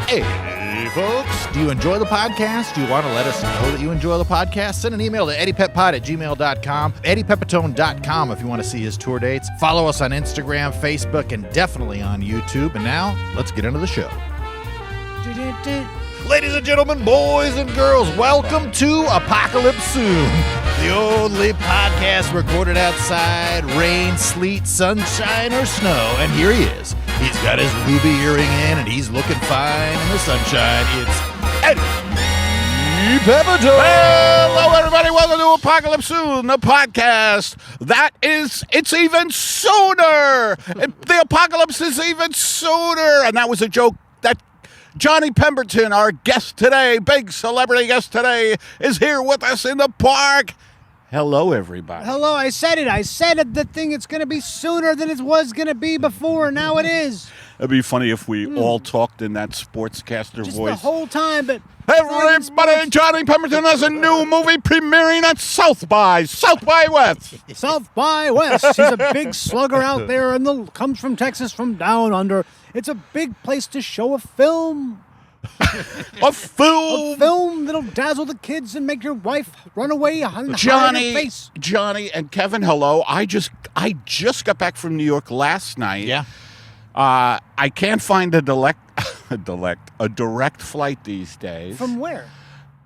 Hey, folks, do you enjoy the podcast? Do you want to let us know that you enjoy the podcast? Send an email to eddiepetpod@gmail.com, eddiepepitone.com if you want to see his tour dates. Follow us on Instagram, Facebook, and definitely on YouTube. And now, let's get into the show. Ladies and gentlemen, boys and girls, welcome to Apocalypse Soon, the only podcast recorded outside rain, sleet, sunshine, or snow. And here he is. He's got his ruby earring in, and he's looking fine in the sunshine. It's Eddie Pemberton. Hello, everybody. Welcome to Apocalypse Soon, the podcast it's even sooner. The apocalypse is even sooner. And that was a joke that Johnny Pemberton, our guest today, big celebrity guest today, is here with us in the park. Hello, everybody. Hello, I said it. The thing, it's going to be sooner than it was going to be before. Now it is. It'd be funny if we all talked in that sportscaster Just voice. the whole time, but... Everybody, Johnny Pemberton has a new movie premiering at South by West. South by West. He's a big slugger out there and comes from Texas from down under. It's a big place to show a film. A film. A film that'll dazzle the kids and make your wife run away on her face. Johnny and Kevin, hello. I just got back from New York last night. Yeah. I can't find a direct flight these days. From where?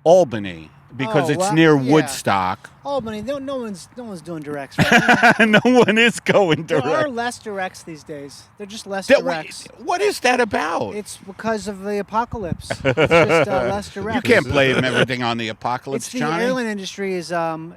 Albany, because it's near Woodstock. Albany. No one's doing directs right now. No one is going direct. There are less directs these days. They're just less directs. What is that about? It's because of the apocalypse. It's just less directs. You can't blame everything on the apocalypse, it's the Johnny. airline industry is the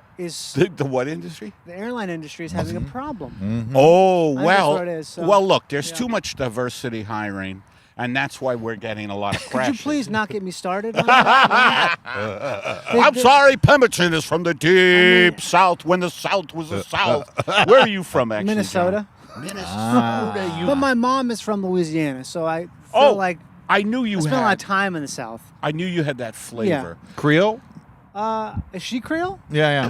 what industry? The airline industry is having a problem. Mm-hmm. Oh, well. That's what it is, so, well, look, there's too much diversity hiring. And that's why we're getting a lot of crashes. Could you please not get me started on that? I'm sorry, Pemberton is from the deep South when the South was the South. Where are you from, actually? Minnesota. John? Minnesota. But my mom is from Louisiana, so I feel like I knew you I spent had. a lot of time in the South. I knew you had that flavor. Creole? Is she Creole? Yeah.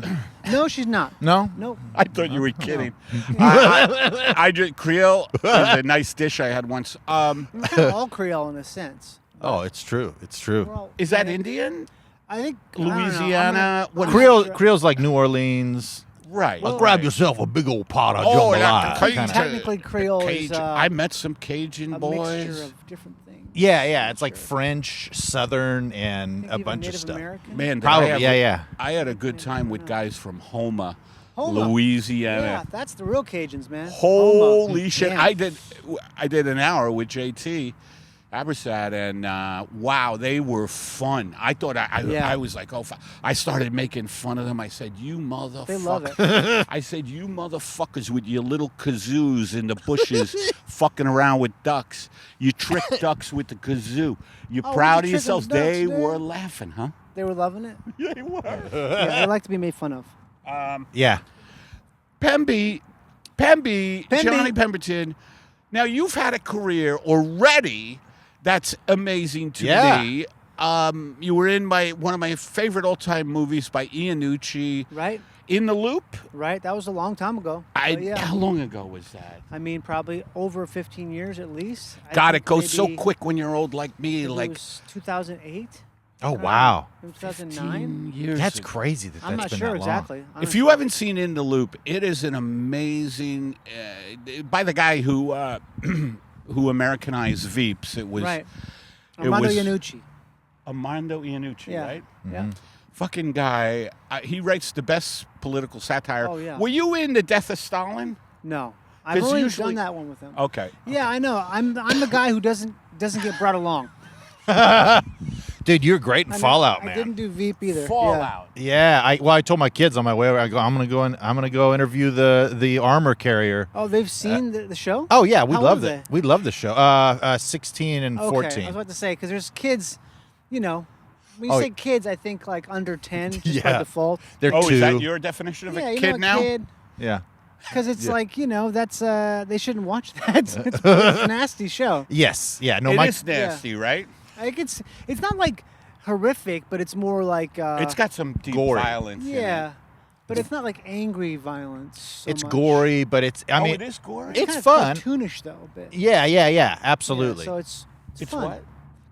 No, she's not. No? Nope. I thought you were kidding. I just Creole is a nice dish I had once. We're kind of all Creole in a sense. Oh, it's true. It's true. Is that Indian? I think Louisiana? Creole's like New Orleans. Right. Well, grab yourself a big old pot of like the jambalaya. Cajun. Technically, Creole is I met some Cajun a boys. mixture of different things. Yeah. It's like French, Southern, and a Even bunch Native of stuff. American? Man, Probably, I had a good time with guys from Houma, Houma. Louisiana. Yeah, that's the real Cajuns, man. Holy Houma. shit! Damn. I did an hour with JT Abersat, and wow, they were fun. I thought I was like, I started making fun of them. I said, "You motherfuckers!" They love it. I said, "You motherfuckers with your little kazoos in the bushes, fucking around with ducks. You trick ducks with the kazoo. You proud of yourselves?" They were laughing, huh? They were loving it. Yeah, they were. Yeah, they like to be made fun of. Yeah. Pemby, Johnny Pemberton. Now, you've had a career already that's amazing to me. You were in one of my favorite all-time movies by Iannucci. Right. In the Loop? Right. That was a long time ago. How long ago was that? I mean, probably over 15 years at least. God, it goes so quick when you're old like me. It was 2008. Oh, wow. 2009? Years That's ago. crazy I'm not been sure that long. exactly. If you haven't seen In the Loop, it is an amazing by the guy who Americanized Veeps. It was right. Armando Iannucci. Armando Iannucci, right? Yeah. Fucking guy. He writes the best political satire. Oh, yeah. Were you in The Death of Stalin? No. I've only usually- done that one with him. Okay. Yeah, I know. I'm the guy who doesn't get brought along. Dude, you're great in Fallout, man. I didn't do Veep either. Fallout. Yeah, I told my kids on my way over, I'm gonna go interview the armor carrier. Oh, they've seen the show? Oh yeah, we How loved old are it. We loved the show. 16 and Okay, 14. I was about to say, because there's kids, when you say kids, I think like under 10 just by Yeah. default. They're Oh, 2. is that your definition of a kid now? Kid. Yeah. Because it's like, that's, they shouldn't watch that. It's a nasty show. Yes. Yeah. No, It my is nasty, right? Like it's not like horrific, but it's more like... It's got some deep gory. violence in it. Yeah. But it's not like angry violence so it's much. gory, but it's I mean it is gory? it's kind of fun. cartoonish though a bit. Yeah, absolutely. Yeah, so it's It's fun. what?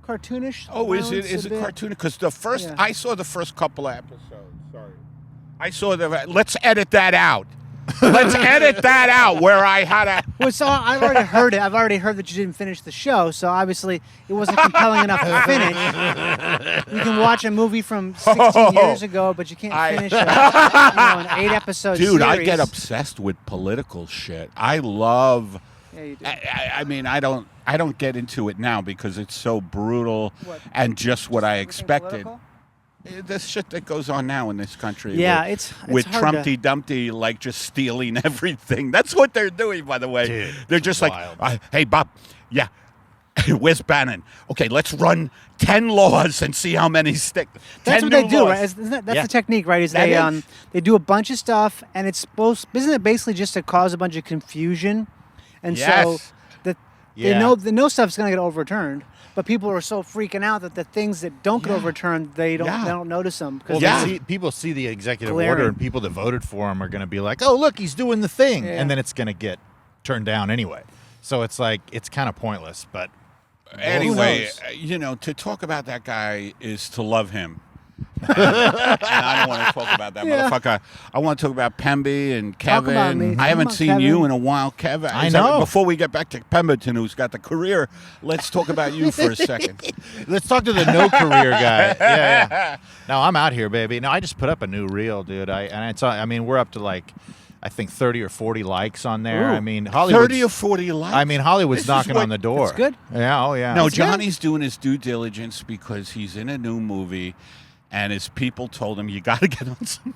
cartoonish. Oh, is violence it a bit. cartoonish? Because the first, Yeah. I saw the first couple of episodes. Sorry, I saw the. Let's edit that out. Let's edit that out. Where I had a. Well, so I've already heard it. I've already heard that you didn't finish the show, so obviously it wasn't compelling enough to finish. You can watch a movie from 16 years ago, but you can't finish an 8-episode series. Dude, I get obsessed with political shit. I love. Yeah, you do. I mean, I don't get into it now because it's so brutal and just what I expected. Political? The shit that goes on now in this country. Yeah, with, it's with hard Trumpty Dumpty, like just stealing everything. That's what they're doing, by the way. Dude, they're just wild. like, hey, Bob, yeah, where's Bannon? Okay, let's run 10 laws and see how many stick. That's 10 what they new do, laws. right? That's Yeah. the technique, right? Is That they is. they do a bunch of stuff, and it's supposed isn't it basically just to cause a bunch of confusion, and so Yes. that Yeah. they know stuff's going to get overturned, but people are so freaking out that the things that don't get overturned they don't notice them because Well, people see the executive Glaring. order, and people that voted for him are going to be like, "Oh, look, he's doing the thing," Yeah. and then it's going to get turned down anyway. So it's like it's kind of pointless. But Anyway, knows? to talk about that guy is to love him. And I don't want to talk about that Yeah. motherfucker. I want to talk about Pemby and Talk Kevin. about me. I Talk haven't about seen you Kevin. in a while, Kevin. I know. Before we get back to Pemberton, who's got the career, let's talk about you for a second. let's talk to the no career guy. Yeah. No, I'm out here, baby. No, I just put up a new reel, dude. I mean, we're up to like, I think 30 or 40 likes on there. Ooh. I mean, Hollywood. 30 or 40 likes. I mean, Hollywood's This is knocking what- on the door. That's good. Yeah. Oh, yeah. No, That's good. Johnny's doing his due diligence because he's in a new movie, and his people told him, you got to get on some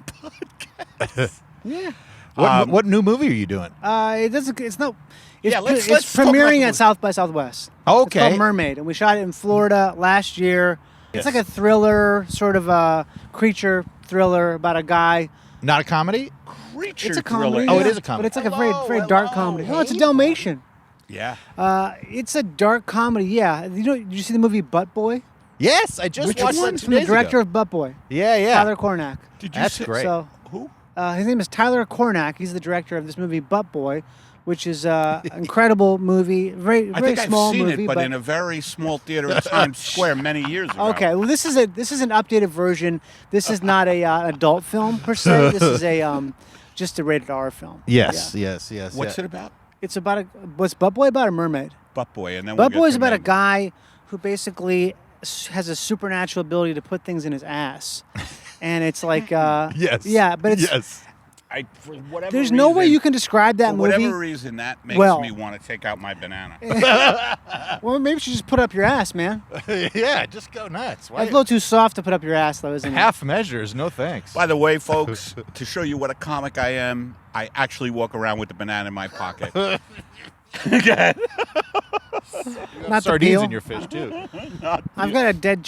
podcasts. yeah. What new movie are you doing? It doesn't. It's no. It's, Yeah, let's it's talk about the premiering movie. at South by Southwest. Okay. It's called Mermaid, and we shot it in Florida last year. Yes. It's like a thriller, sort of a creature thriller about a guy. Not a comedy? Creature It's a thriller. comedy. Oh, yeah, it is a comedy. But it's like a very dark comedy. Oh, it's a Dalmatian. Yeah. It's a dark comedy. Yeah. Did you see the movie Butt Boy? Yes, I just Which watched one? it 2 From the days director ago. of Butt Boy, Yeah. Tyler Cornack. Did you That's see- great. So Who? his name is Tyler Cornack. He's the director of this movie Butt Boy, which is an incredible movie. Very I very think small I've seen movie, it, but in a very small theater in Times Square many years ago. Okay, well this is an updated version. This is not a adult film per se. This is a just a rated R film. Yes. Yeah. What's it about? It's about what's Butt Boy about or Mermaid? Butt Boy, and then Butt we'll Boy get is to about a Mermaid. guy who basically has a supernatural ability to put things in his ass, and it's like Yes. yeah, but it's Yes. For whatever there's no way reason- you can describe that For movie. whatever reason, that makes Well- me want to take out my banana. Well, maybe you should just put up your ass, man. Yeah, just go nuts. That's a little too soft to put up your ass, though, isn't it? Half measures, no thanks. By the way, folks, to show you what a comic I am, I actually walk around with the banana in my pocket. Not the Sardines peel. in your fish too. I've got a dead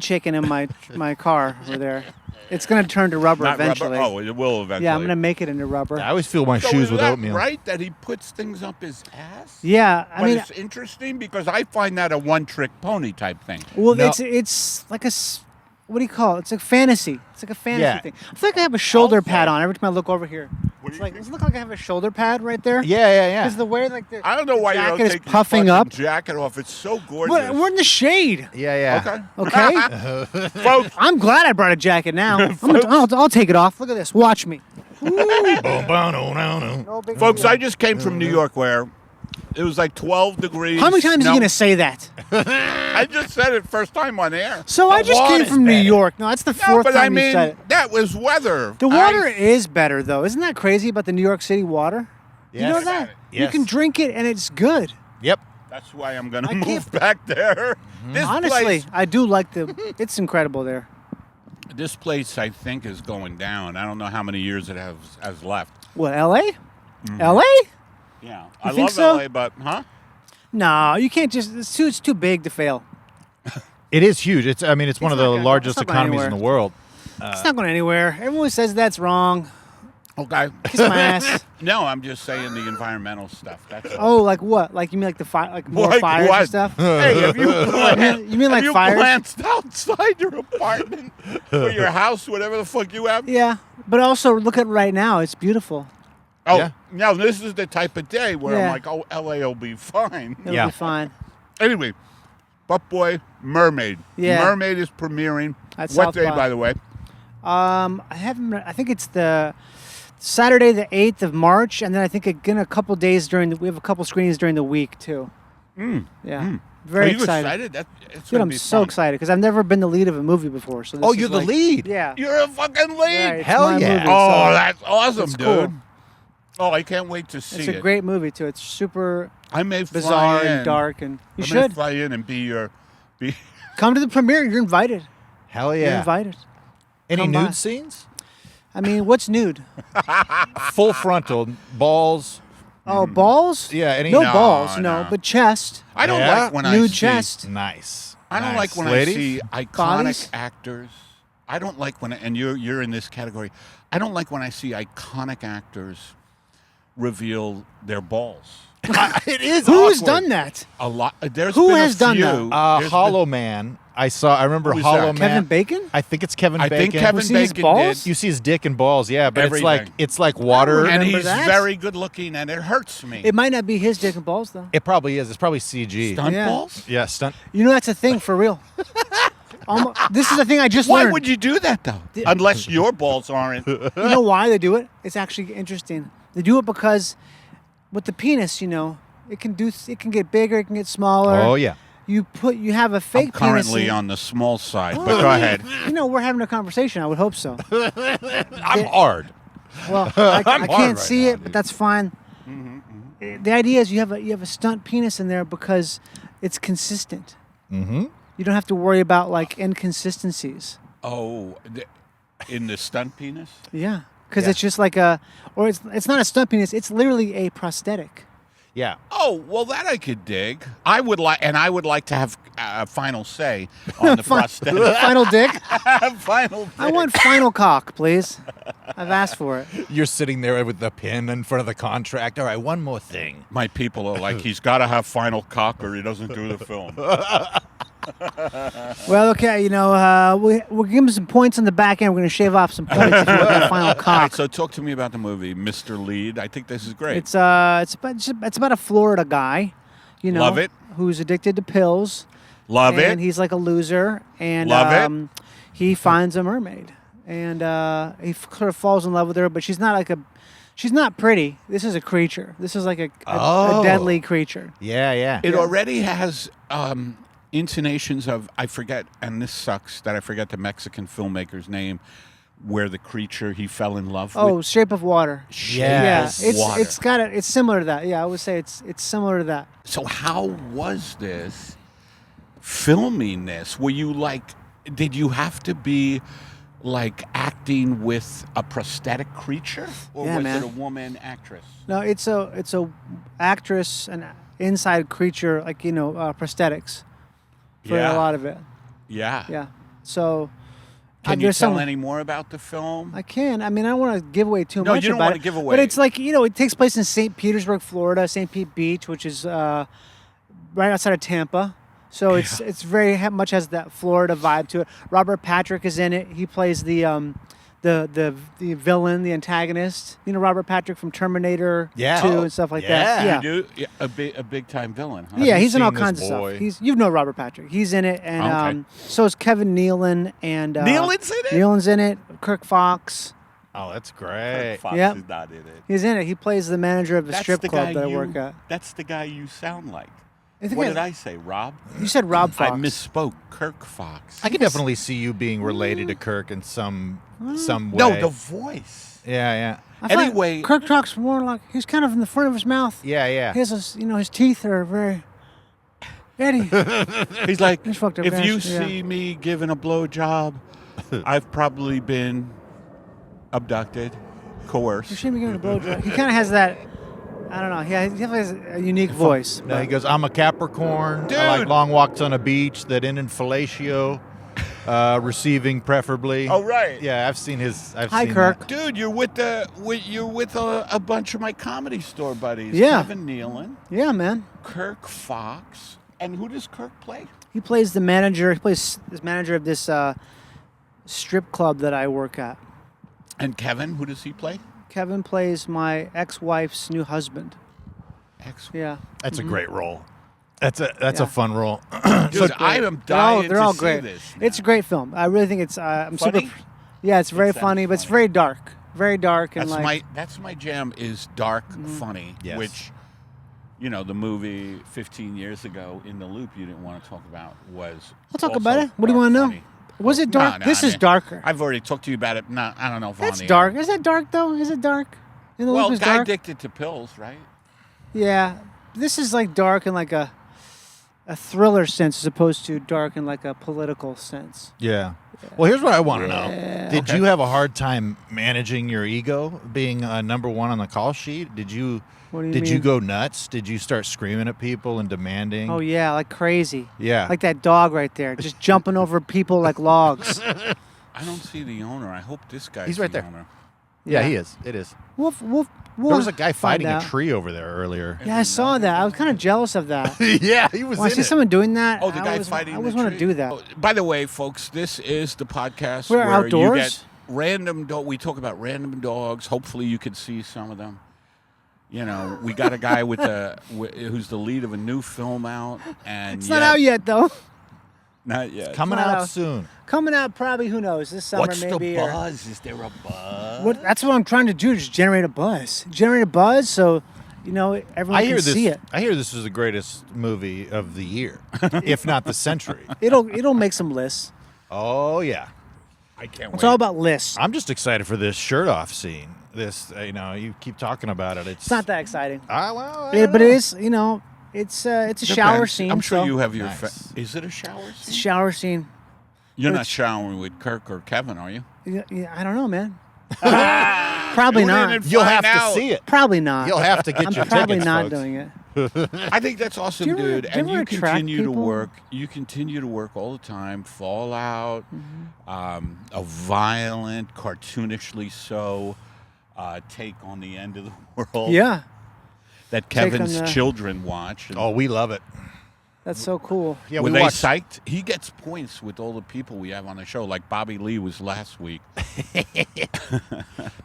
chicken in my car over there. It's gonna turn to rubber Not eventually. rubber. Oh, it will eventually. Yeah, I'm gonna make it into rubber. I always feel my So shoes is with that oatmeal. right that he puts things up his ass? Yeah, I But mean, it's interesting because I find that a one-trick pony type thing. well, No. it's like what do you call it? It's like fantasy. It's like a fantasy Yeah. thing. I feel like I have a shoulder Okay. pad on every time I look over here. What do It's you like think? does it look like I have a shoulder pad right there? Yeah. Because the way like the I don't know why you don't jacket is take your puffing fucking up. jacket off. It's so gorgeous. We're in the shade. Yeah. Okay. Okay. Folks, I'm glad I brought a jacket now. I'll take it off. Look at this. Watch me. No big folks, deal. I just came from New York where it was like 12 degrees. How many times are No, you gonna say that? I just said it first time on air. So I The just came water's from New better. York. No, that's the No, fourth but time I you mean, said it. that was weather. The water is better though. Isn't that crazy about the New York City water? You know Yes. that? You Yes. can drink it and it's good. Yep. That's why I'm going I to move can't- back there. This Honestly, place, I do like it's incredible there. this place, I think, is going down. I don't know how many years it has left. What, LA? Mm-hmm. LA? Yeah, I think love so? LA, but No, you can't just it's too big to fail. It is huge. It's one It's of the not gonna- largest it's not going economies in the anywhere. world. It's not going anywhere. Everyone says that's wrong. okay. Kiss my ass. No, I'm just saying the environmental stuff. That's all. Oh, like what? Like you mean like the fire, like more Like fires what? and stuff? Hey, have you You mean like have you fires? glanced outside your apartment or your house, whatever the fuck you have? Yeah, but also look at right now. It's beautiful. Oh, Yeah. now this is the type of day where Yeah. I'm like, oh, LA will be fine. It'll Yeah. be fine. Anyway, Butt Boy, Mermaid. Yeah. Mermaid is premiering. At What South day, by. by the way? I think it's the Saturday the 8th of March, and then I think again a couple days we have a couple screenings during the week too. Yeah. Very Are you excited. It's Dude, gonna I'm be so fun. excited because I've never been the lead of a movie before. So this Oh, is you're the like- lead. Yeah. You're a fucking lead. Yeah, it's Hell my yeah. movie, Oh, so that's awesome, it's dude. cool. Oh, I can't wait to see It's it. a great movie too. It's super I may fly bizarre in. and dark, and you I may should fly in and be. come to the premiere. You're invited. Hell You're yeah. invited. Any Come nude by. scenes? I mean, what's nude? Full frontal, balls. Oh, balls? Yeah, any no No, balls, no. but chest, I don't Yeah? like when I nude see. chest. Nice. I don't Nice. like when Ladies? I see iconic Bodies? actors. I don't like when, and you're in this category. I don't like when I see iconic actors reveal their balls. It is Who has awkward. done that? A lot. There's Who been has a done few. that? There's Hollow Man. I remember Who's Hollow that? Man. Kevin Bacon? I think it's Kevin I Bacon. think Kevin We see his Bacon balls? did. You see his dick and balls, yeah, but Everything. it's like water. And remember he's that. very good looking, and it hurts me. It might not be his dick and balls though. It probably is. It's probably CG. Stunt Yeah. balls? Yeah, stunt. You know that's a thing for real. This is a thing I just Why learned. would you do that though? Unless your balls aren't. You know why they do it? It's actually interesting. They do it because with the penis, it can get bigger, it can get smaller. Oh yeah. You have a I'm fake penis. currently in- on the small side, but go ahead. We're having a conversation. I would hope so. I'm hard. Well, I hard can't right see now, it, dude. but that's fine. The idea is you have a stunt penis in there because it's consistent. Mm-hmm. You don't have to worry about like inconsistencies. Oh, in the stunt penis? Yeah, because Yeah. it's just like it's not a stunt penis. It's literally a prosthetic. Yeah. Oh, well, that I could dig. I would like to have a final say on the prosthetic. Final dick. Final. Dick. I want final cock, please. I've asked for it. You're sitting there with the pen in front of the contract. All right, one more thing. My people are like, he's got to have final cock, or he doesn't do the film. Well, okay, we'll give him some points on the back end. We're going to shave off some points if you want that final All right, cock. so talk to me about the movie, Mr. Lead. I think this is great. It's about a Florida guy, Love it. who's addicted to pills. Love and it. he's like a loser, and Love it. he finds a mermaid, and he sort of falls in love with her, but she's not pretty. This is a creature. This is like a Oh. deadly creature. Yeah, yeah. It already has intonations of, I forget, and this sucks that I forget the Mexican filmmaker's name, where the creature he fell in love Oh, with. Shape of Water. Yes. Yeah, Water. it's similar to that. Yeah, I would say it's similar to that. So how was this filming this? Were you did you have to be like acting with a prosthetic creature, or Yeah, was man. it a woman actress? No, it's a actress, an inside creature, like prosthetics for Yeah. a lot of it. Yeah. Yeah. So Can you there's tell some- any more about the film? I can. I mean, I don't want to give away too No, much you don't about wanna it, give away. But it's like, it takes place in St. Petersburg, Florida, St. Pete Beach, which is right outside of Tampa. So it's very much has that Florida vibe to it. Robert Patrick is in it. He plays the villain, the antagonist. Robert Patrick from Terminator Yeah. 2 Oh, and stuff like yeah. that. You do? A big time villain. Huh? Yeah, you he's in all seen this kinds of boy? stuff. You know Robert Patrick. He's in it, and Okay. so is Kevin Nealon and Nealon's in it? Nealon's in it. Kirk Fox. Oh, that's great. Fox Yep. is not in it. He's in it. He plays the manager of the strip club that I work at. That's the guy you sound like. I think What I- did I say, Rob? You said Rob Fox. I misspoke. Kirk Fox. I can definitely see you being related to Kirk in some way. No, the voice. Yeah, yeah. I thought Anyway- Kirk talks more like he's kind of in the front of his mouth. Yeah, yeah. He has his teeth are very. Eddie. He's like, He's fucked up, if you guys. Yeah. see me giving a blowjob, I've probably been abducted, You coerced. should be giving a blowjob. He kind of has that. I don't know. He definitely has a unique voice. No, he goes, I'm a Capricorn. Dude. I like long walks on a beach that end in fellatio, receiving preferably. Oh, right. Yeah, I've seen his. Hi, seen Kirk. Dude, you're with a bunch of my comedy store buddies. Yeah. Kevin Nealon, Yeah, man. Kirk Fox, and who does Kirk play? He plays the manager. He plays this manager of this strip club that I work at. And Kevin, who does he play? Kevin plays my ex-wife's new husband. Ex. Yeah. That's a great role. That's a fun role. Dude, I am dying They're all to great. see this. It's a great film. I really think it's. I'm Funny? super. Yeah, it's very It sounds funny, but it's funny. very dark. Very dark and That's my jam is dark funny, Yes. which, you know, the movie 15 years ago, In the Loop, you didn't want to talk about was. I'll talk also about it. What do you dark want to know? funny. Was it dark? No, This I is mean, darker. I've already talked to you about it. No, I don't know if That's on the dark. air. Is that dark though? Is it dark? In the Well, Loop is guy dark. addicted to pills, right? Yeah, this is like dark in like a thriller sense as opposed to dark in like a political sense. Yeah. Well, here's what I want to know. Did you have a hard time managing your ego, being number one on the call sheet? Did you What do you did you mean? go nuts? Did you start screaming at people and demanding? Oh yeah, like crazy. Yeah. Like that dog right there, just jumping over people like logs. I don't see the owner. I hope this guy's He's right the there. owner. Yeah, he is. It is. We'll There was a guy find fighting a out. tree over there earlier. Yeah, I saw that. I was kind of jealous of that. Yeah, he was When I in see it. someone doing that, Oh, the guy fighting I the always want to tree? do that. Oh, by the way, folks, this is the podcast We're where outdoors? you get random we talk about random dogs. Hopefully you could see some of them. You know, we got a guy who's the lead of a new film out, and It's not out yet though. Not yet. Coming Not out out. soon. Coming out probably, who knows, this summer What's maybe. the or- buzz? Is there a buzz? That's what I'm trying to do, just generate a buzz. Generate a buzz so, you know, everyone I hear can this. see it. I hear this is the greatest movie of the year, if not the century. It'll make some lists. Oh yeah. I can't It's wait. all about lists. I'm just excited for this shirt off scene. This, you keep talking about it. It's not that exciting. Well, I But don't it know. is, you know, it's a shower Depends. scene. I'm sure so you have your. Nice. Is it a shower It's a scene? shower scene. You're not showering with Kirk or Kevin, are you? Yeah, I don't know, man. Probably Tune in not. and You'll find have out. to see it. Probably not. You'll have to get I'm your probably tickets, not folks. doing it. I think that's awesome, Do you ever- dude. do you And ever you attract continue to people? work. You continue to work all the time. Fallout, Mm-hmm. a violent, cartoonishly so take on the end of the world. Yeah, That Take on Kevin's the- children watch. And Oh, we love it. that's so cool. Yeah, were we they watched. psyched? He gets points with all the people we have on the show. Like Bobby Lee was last week.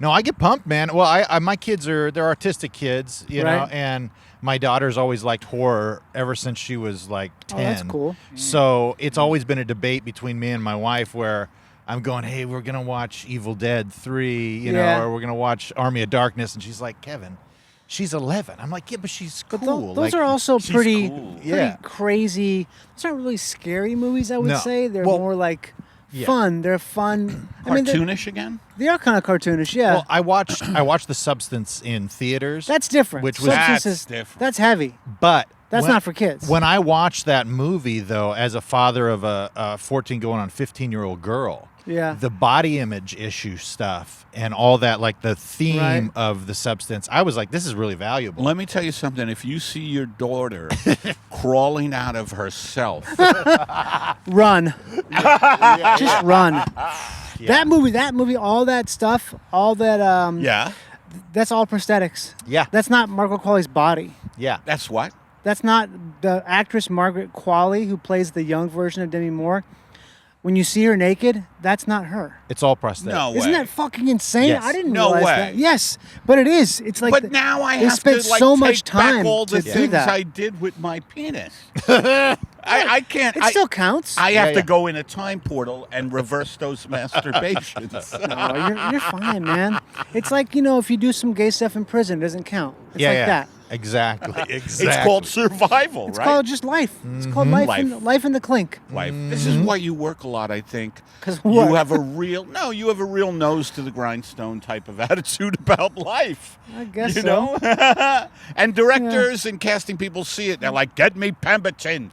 No, I get pumped, man. Well, my kids they're artistic kids, you know, Right. and my daughter's always liked horror ever since she was like 10. Oh, that's cool. So it's always been a debate between me and my wife where I'm going, hey, we're going to watch Evil Dead 3, you Yeah. know, or we're going to watch Army of Darkness. And she's like, Kevin, she's 11. I'm like, yeah, but she's But cool. those Like, are also she's pretty, cool. pretty Yeah. crazy. Those aren't really scary movies, I would No. say. They're Well, more like yeah. fun. They're fun. I mean, Cartoonish again? they are kind of cartoonish, yeah. Well, I watched The Substance in theaters. That's different. which was- Substance That's is- different. That's heavy. But That's when- not for kids. When I watched that movie, though, as a father of a 14 going on 15-year-old girl, Yeah. the body image issue stuff and all that, like the theme Right. of The Substance, I was like, this is really valuable. Let me tell you something. If you see your daughter crawling out of herself, Run. Just run. That movie, all that stuff, all that, yeah, that's all prosthetics. Yeah, That's not Margaret Qualley's body. yeah. that's what? That's not the actress Margaret Qualley who plays the young version of Demi Moore. When you see her naked, that's not her. It's all prosthetic. No Isn't way. that fucking insane? Yes. I didn't No realize way. that. Yes, but it is. It's like But now I they have spent to like so take much time back all the to do things that. I did with my penis. I can't. It still counts. I have Yeah, to yeah. go in a time portal and reverse those masturbations. No, you're fine, man. It's like, you know, if you do some gay stuff in prison, it doesn't count. It's yeah, like yeah. that. Exactly. Exactly. It's called survival, It's right? called just life. It's called life, Life. life in the clink. Life. This is why you work a lot, I think. 'Cause you what? have a real nose to the grindstone type of attitude about life. I guess you so. know? And directors and casting people see it. They're like, get me Pemberton.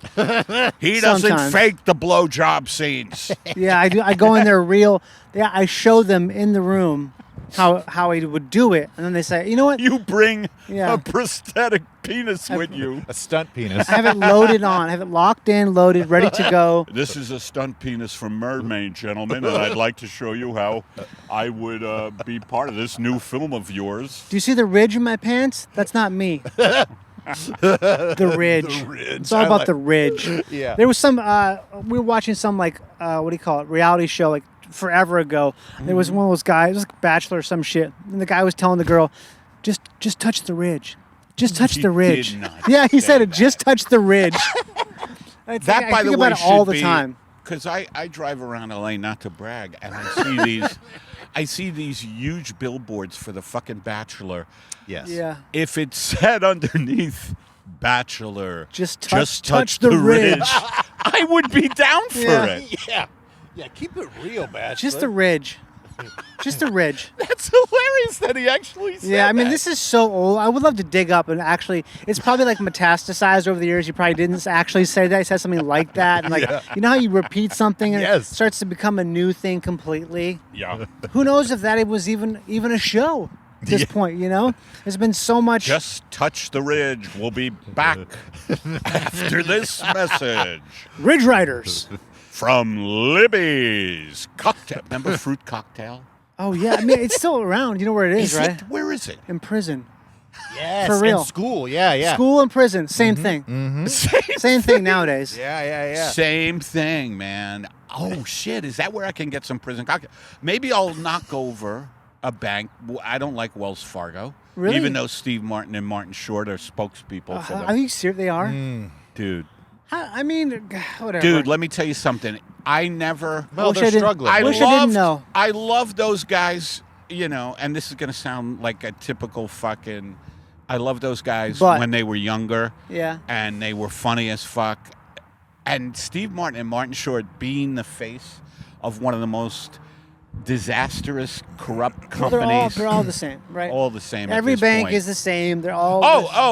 He doesn't Sometimes. fake the blowjob scenes. Yeah, I do. I go in there real. Yeah, I show them in the room how he would do it, and then they say, you know what? You bring Yeah. a prosthetic penis with you. a stunt penis. I have it loaded on. I have it locked in, loaded, ready to go. This is a stunt penis from Mermaid, gentlemen, and I'd like to show you how I would be part of this new film of yours. Do you see the ridge in my pants? That's not me. The ridge. The ridge. It's all I about like- the ridge. Yeah. There was some. We were watching some what do you call it? Reality show like forever ago. There was one of those guys, it was like Bachelor or some shit, and the guy was telling the girl, just touch the ridge. Just touch He the ridge. did not Yeah, he say said it. that. Just touch the ridge. That, I by think the way, about it all should the be, time. Because I drive around LA, not to brag, and I see these huge billboards for the fucking Bachelor. Yes. Yeah. If it said underneath Bachelor, Just touch the ridge. I would be down for Yeah. it. Yeah. Yeah, keep it real, Bachelor. Just the ridge. Just the ridge. That's hilarious that he actually said Yeah, I mean, that. this is so old. I would love to dig up and actually, it's probably like metastasized over the years. He probably didn't actually say that. He said something like that. And like, you know how you repeat something and Yes. it starts to become a new thing completely? Yeah. Who knows if that was even a show at this point, you know? There's been so much. Just touch the ridge. We'll be back after this message Ridge Riders. from Libby's Cocktail. Remember Fruit Cocktail? Oh, yeah. I mean, it's still around. You know where it is, right? Where is it? In prison. Yes, For real. and school, yeah. School and prison, same thing. Same thing nowadays. Yeah. Same thing, man. Oh, shit. Is that where I can get some prison cocktail? Maybe I'll knock over a bank. I don't like Wells Fargo. Really? Even though Steve Martin and Martin Short are spokespeople for them. Are you serious? They are? Dude. I mean, whatever. Dude, let me tell you something. I never... Well, Wish I they're didn't- struggling. I wish I didn't know. I love those guys, you know, and this is going to sound like a typical fucking... I love those guys But- when they were younger. Yeah. And they were funny as fuck. And Steve Martin and Martin Short being the face of one of the most disastrous, corrupt Well, companies. they're all the same, right? all the same. Every at this bank point. is the same. They're all.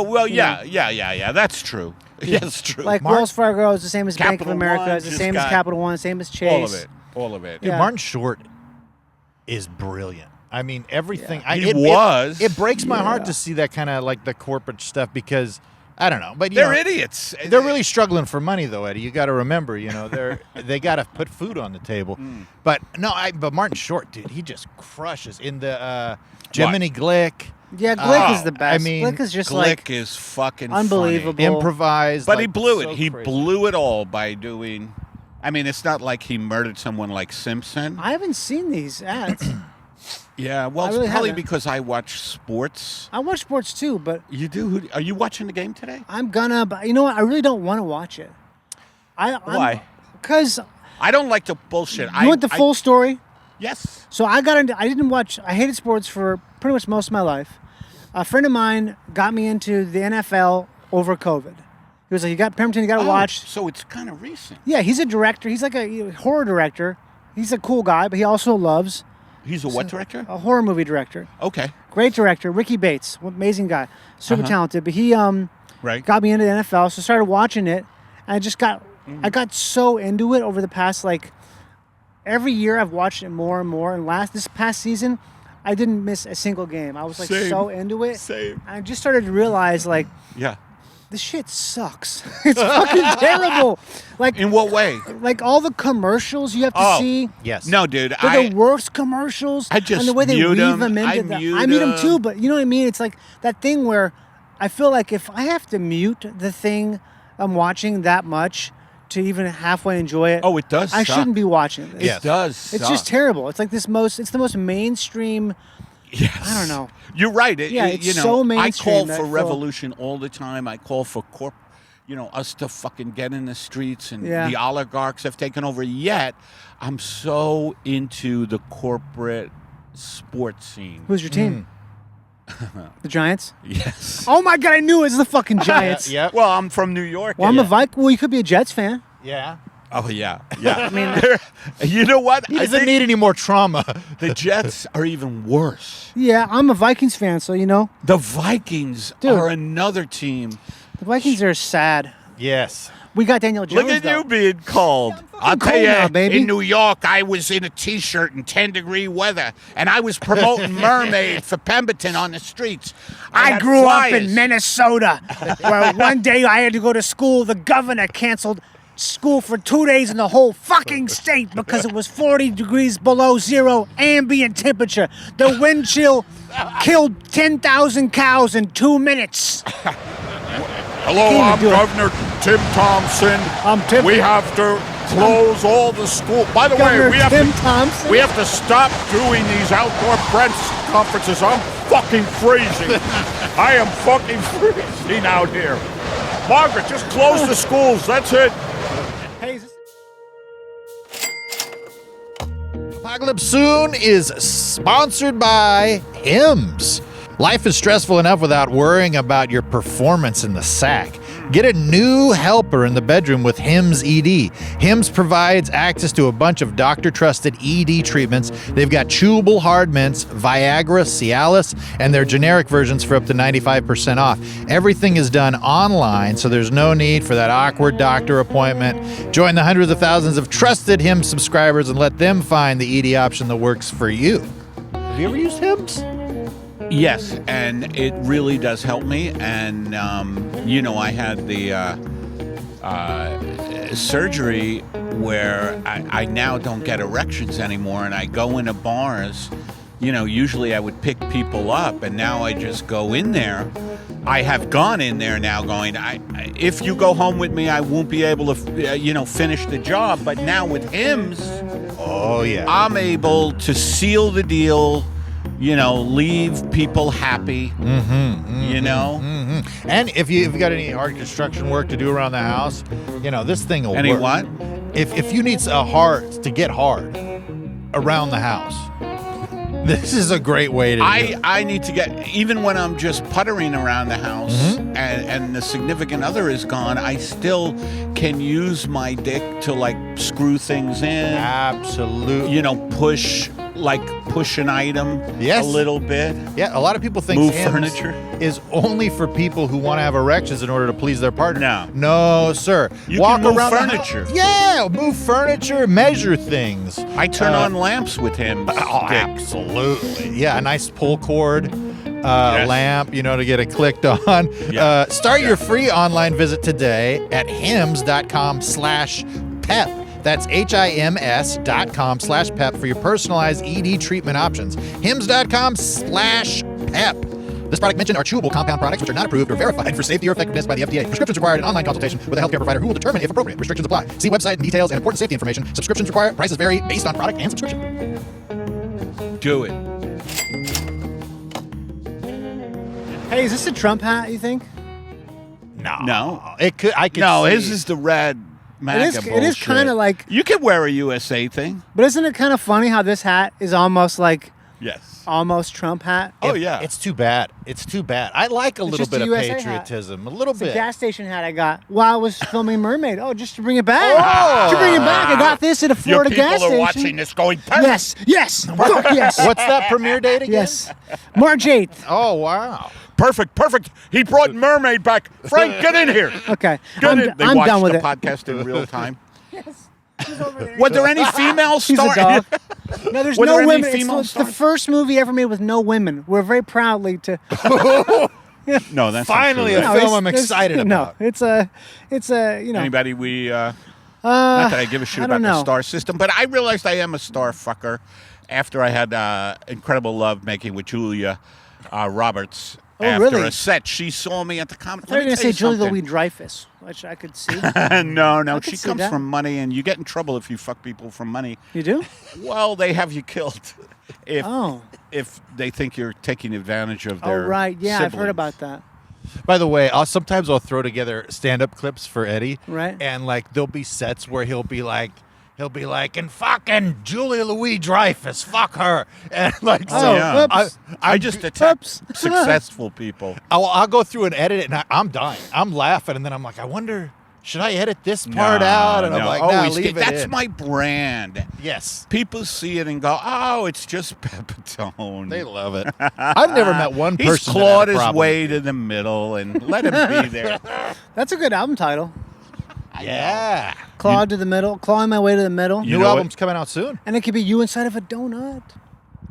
Well, you yeah, know. yeah. That's true. Yeah, it's true. Like Wells Fargo is the same as Bank of Capital America. One It's the just same as got- Capital One. Same as Chase. all of it. Dude, Yeah. Martin Short is brilliant. I mean, everything. He was. It breaks my heart Yeah. to see that kind of like the corporate stuff because I don't know, but you They're know, idiots. They're really struggling for money, though, Eddie. You got to remember, you know, they got to put food on the table. But no, but Martin Short, dude, he just crushes in the Jiminy Glick. Yeah, Glick is Oh, the best. I mean, Glick is just Glick like is fucking unbelievable. funny. Improvised, But like, he blew it. so He crazy. blew it all by doing. I mean, it's not like he murdered someone like Simpson. I haven't seen these ads. Yeah, well, I really it's probably haven't. because I watch sports. I watch sports too, but You do? Are you watching the game today? I'm gonna. But you know what? I really don't want to watch it. Why? Because I don't like to bullshit. you want the full story. Yes. So I got into. I didn't watch. I hated sports for pretty much most of my life. A friend of mine got me into the NFL over COVID. He was like, "You got Pemberton. You got to watch." So it's kind of recent. Yeah, he's a director. He's like a horror director. He's a cool guy, but he also loves He's a what director? a horror movie director. Okay. Great director, Ricky Bates, amazing guy, super talented. But he Right. got me into the NFL, so I started watching it, and I got so into it over the past every year I've watched it more and more. And this past season, I didn't miss a single game. I was Same. so into it. Same. I just started to realize Yeah. this shit sucks. It's fucking terrible. In what way? Like all the commercials you have to see. Yes. No, dude. They're the worst commercials. I just and the way they mute weave 'em. them into I the, mute I mute them 'em. too, but you know what I mean? It's like that thing where I feel like if I have to mute the thing I'm watching that much to even halfway enjoy it, Oh, it does I suck. shouldn't be watching it. Yes. It does. It's suck. just terrible. It's like it's the most mainstream. Yes. I don't know. You're right. Yeah, it's you know, so I mainstream call that for Phil- revolution all the time. I call for us to fucking get in the streets, and Yeah. the oligarchs have taken over. Yet, I'm so into the corporate sports scene. Who's your team? The Giants. Yes. Oh my god, I knew it was the fucking Giants. Yep. Well, I'm from New York. Well, I'm a and- Viking. Well, you could be a Jets fan. Yeah. Oh yeah, yeah. I mean, You know what? He I doesn't think need any more trauma. the Jets are even worse. yeah, I'm a Vikings fan, so you know The Vikings Dude. are another team. the Vikings are sad. Yes. We got Daniel Jones. Look at though. you being cold. I'll tell cold you, now, baby. in New York, I was in a T-shirt in 10-degree weather, and I was promoting Mermaid for Pemberton on the streets. I had grew up flyers. in Minnesota, where one day I had to go to school. The governor canceled school for 2 days in the whole fucking state because it was 40 degrees below zero ambient temperature. The wind chill killed 10,000 cows in 2 minutes. Hello, Can't I'm do it. Governor Tim Thompson. I'm Tim- We have to close all the school. By the Governor way, we have Tim to. Thompson. We have to stop doing these outdoor press conferences. I'm fucking freezing. I am fucking freezing out here. Margaret, just close the schools. That's it. Hey, is this- Apocalypse Soon is sponsored by Hims. Life is stressful enough without worrying about your performance in the sack. Get a new helper in the bedroom with Hims ED. Hims provides access to a bunch of doctor-trusted ED treatments. They've got chewable hard mints, Viagra, Cialis, and their generic versions for up to 95% off. Everything is done online, so there's no need for that awkward doctor appointment. Join the hundreds of thousands of trusted Hims subscribers and let them find the ED option that works for you. Have you ever used Hims? Yes, and it really does help me. And, I had the surgery where I now don't get erections anymore, and I go into bars. Usually I would pick people up, and now I just go in there. I have gone in there now going, if you go home with me, I won't be able to, finish the job. But now with Hims, Oh, yeah. I'm able to seal the deal, leave people happy, And if you've got any hard construction work to do around the house, this thing will Any work. what? If you need to get hard around the house, this is a great way to do it. I need to get, even when I'm just puttering around the house and the significant other is gone, I still can use my dick to screw things in. Absolutely. Push an item Yes. a little bit. Yeah, a lot of people think Move Hims furniture. is only for people who want to have erections in order to please their partner. No, sir. You Walk can move around the furniture. Yeah, move furniture, measure things. I turn on lamps with him. Oh, absolutely. Yeah, a nice pull cord lamp, to get it clicked on. Yeah. Start your free online visit today at hims.com/pep. That's HIMS.com/pep for your personalized ED treatment options. HIMS.com/pep. This product mentioned are chewable compound products which are not approved or verified for safety or effectiveness by the FDA. Prescriptions required an online consultation with a healthcare provider who will determine if appropriate. Restrictions apply. See website and details and important safety information. Subscriptions required. Prices vary based on product and subscription. Do it. Hey, is this a Trump hat, you think? No. I could No, see. his is the red MAGA It is bullshit. kind of like, You could wear a USA thing. but isn't it kind of funny how this hat is almost like Yes. almost Trump hat? Oh, yeah. It's too bad. It's too bad. I like a little just bit a of USA hat. patriotism. A little It's a bit. gas station hat I got while I was filming Mermaid. Oh, just to bring it back. Oh. To bring it back. I got this at a Florida Your gas people are station. watching this going, Yes, yes, fuck yes. What's that premiere date again? Yes. March 8th. Oh, wow. Perfect. He brought Mermaid back. Frank, get in here. Okay. Get I'm, in. They I'm watched done with the it. podcast in real time. He's over there. Were there any female He's a stars? dog. No, there's Were no there any women. female It's the stars? first movie ever made with no women. We're very proudly to. No, that's Finally, not a true. film I'm excited about. No, it's a, Anybody not that I give a shit I about don't the know. star system, but I realized I am a star fucker after I had incredible love making with Julia Roberts. Oh, after really? a set, she saw me at the comedy. I thought you were going to say Julie Louis-Dreyfus, which I could see. No, I could she see comes that. from money, and you get in trouble if you fuck people from money. You do? Well, they have you killed if Oh. if they think you're taking advantage of Oh, their right. Yeah, I've heard siblings. about that. By the way, sometimes I'll throw together stand-up clips for Eddie. Right. And there'll be sets where he'll be like, and fucking Julia Louis-Dreyfus, fuck her. And Oh, yeah. whoops. I just attack Oops. successful people. I'll go through and edit it, and I'm dying. I'm laughing, and then I'm like, I wonder, should I edit this part out? And I'm like, no, always leave it that's in. my brand. Yes. People see it and go, "Oh, it's just Pepitone." They love it. I've never met one person He's that had clawed a his problem. way to the middle and let him be there. That's a good album title. Yeah. Claw to the middle. Clawing my way to the middle. You New know album's coming out soon. And it could be you inside of a donut.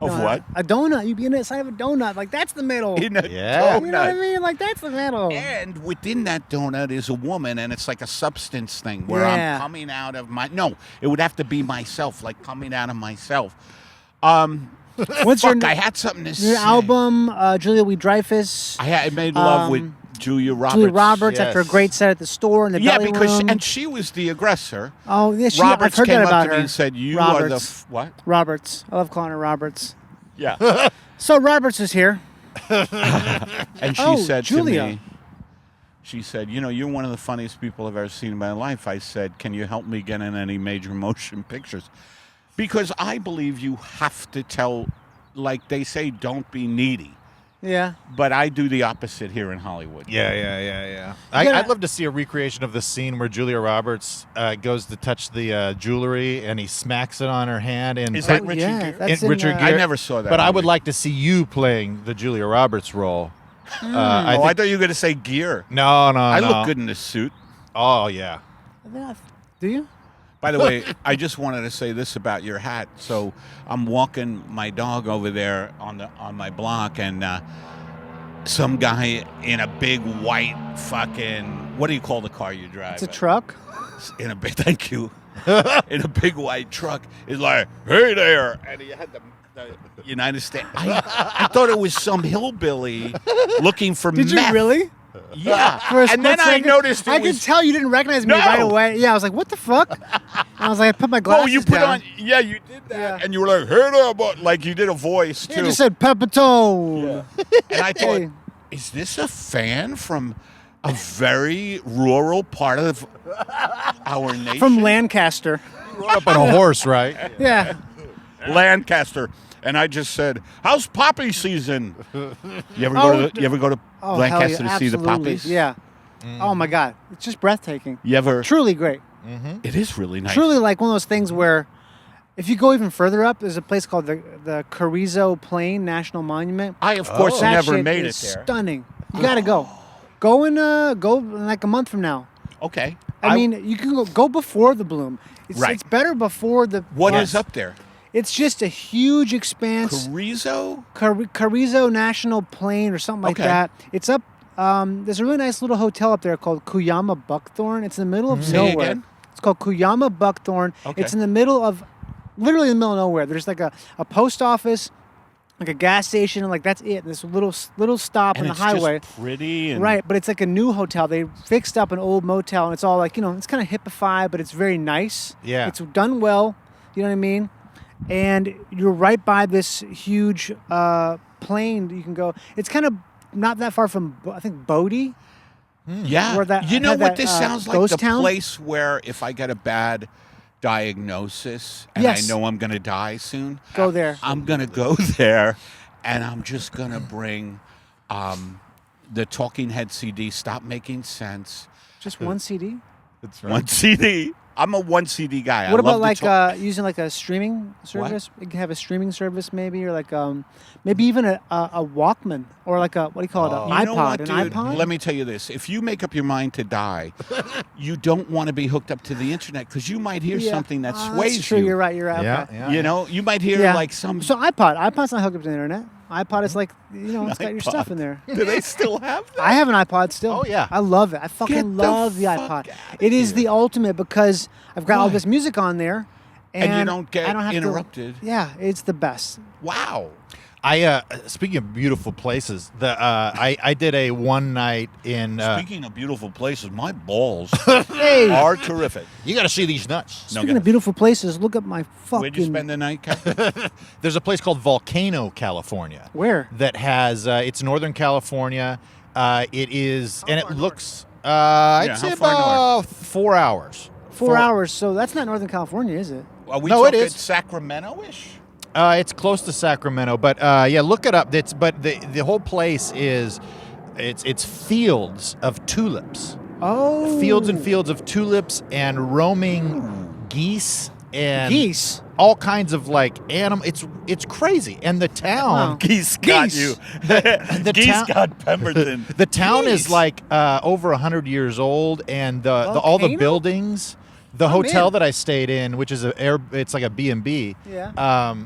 Of No, what? A donut. You be inside of a donut. Like, that's the middle. In a Yeah. You know what I donut. mean? Like, that's the middle. And within that donut is a woman, and it's like a substance thing where Yeah. I'm coming out of my. No, it would have to be myself, like coming out of myself. What's Fuck, your I had something to say. new album? Julia Louis-Dreyfus. I made love with Julia Roberts. Julia Roberts after a Yes. great set at the store in the Yeah, belly because room. and she was the aggressor. Oh, yeah, I've Roberts heard came that up about to her. me and said, "You Roberts. are the what?" Roberts. I love calling her Roberts. Yeah. So Roberts is here. And she Oh, said Julia. to me, she said, you're one of the funniest people I've ever seen in my life. I said, can you help me get in any major motion pictures? Because I believe you have to tell, like they say, don't be needy. Yeah. But I do the opposite here in Hollywood. Yeah. gotta- I'd love to see a recreation of the scene where Julia Roberts goes to touch the jewelry and he smacks it on her hand. And Is that Oh, Richard yeah, Gere? that's in Richard in, Gere? I never saw that But I would movie. like to see you playing the Julia Roberts role. I thought you were going to say Gere. No. I look good in this suit. Oh, yeah. Do you? By the way, I just wanted to say this about your hat. So I'm walking my dog over there on my block, and some guy in a big white fucking, what do you call the car you drive? It's a truck. In a big, thank you. In a big white truck is like, hey there, and he had the United States. I thought it was some hillbilly looking for Did meth. you really? Yeah. For a And then split I second, noticed it I was. could tell you didn't recognize me No. right away. Yeah, I was like, what the fuck? And I was like, I put my glasses Oh, you put down. on. Yeah, you did that, Yeah. and you were like, "Hey there," but like you did a voice You too. just said Pepitone. And I thought, Hey. is this a fan from a very rural part of our nation? From Lancaster. Up on a horse, right? Yeah. Lancaster. And I just said, "How's poppy season?" You ever go to Oh, Lancaster hell yeah, to see the absolutely. poppies? Yeah. Oh my God, it's just breathtaking. You ever? Truly great. It is really nice. Truly like one of those things where, if you go even further up, there's a place called the Carrizo Plain National Monument. I of course That never shit made it is there. Stunning. You gotta go. Go in like a month from now. Okay. I mean, you can go before the bloom. Right. It's better before the. What Yes. is up there? It's just a huge expanse. Carrizo? Carrizo National Plain or something like Okay. that. It's up. There's a really nice little hotel up there called Kuyama Buckthorn. It's in the middle of Say nowhere. again? It's called Kuyama Buckthorn. Okay. It's in the middle of, literally in the middle of nowhere. There's like a post office, like a gas station, and like that's it. This little stop And on the it's highway. just pretty. And Right, but it's like a new hotel. They fixed up an old motel, and it's all like, it's kind of hippified, but it's very nice. Yeah. It's done well. You know what I mean? And you're right by this huge plane that you can go. It's kind of not that far from, I think, Bodie. Yeah. Where that- You know had what that, this sounds like? ghost The town? place where if I get a bad diagnosis and Yes. I know I'm going to die soon, Go there. I'm going to go there and I'm just going to bring the Talking Head CD, Stop Making Sense. Just one CD. That's One CD. I'm a one CD guy. What I love about to like using like a streaming service? You can have a streaming service maybe, or like maybe even a Walkman, or like a, what do you call it, an You know iPod? what, An dude? iPod? Let me tell you this. If you make up your mind to die, you don't want to be hooked up to the internet because you might hear Yeah. something that Oh, sways that's true. you. You're right. You're right. Yeah, okay. yeah. You know, you might hear Yeah. like some. So iPod's not hooked up to the internet. iPod is like, it's got your iPod. stuff in there. Do they still have that? I have an iPod still. Oh, yeah. I love it. I fucking Get the love the fuck iPod. outta It is here. the ultimate because I've got all Why? this music on there, and And you don't get I don't have interrupted. Yeah, it's the best. Wow. I speaking of beautiful places, I did a one night in. Speaking of beautiful places, my balls Hey, are terrific. You got to see these nuts. speaking of beautiful places, look at my fucking. Where'd you spend the night, Captain? There's a place called Volcano, California. Where? That has it's Northern California. It is, and it looks. I'd Yeah, say how far about 4 hours. 4 hours. So that's not Northern California, is it? Are we No, it talking is. Sacramento-ish? It's close to Sacramento, but yeah, look it up. But the whole place is, it's fields of tulips, Oh, fields and fields of tulips, and roaming geese and geese. all kinds of like animal. It's crazy, and the town. Wow. Geese got Geese. you. The Geese town- got Pemberton. The town Geese. is like over 100 years old, and all the Volcano? buildings, the I'm hotel in. that I stayed in, which is it's like a B&B. Yeah.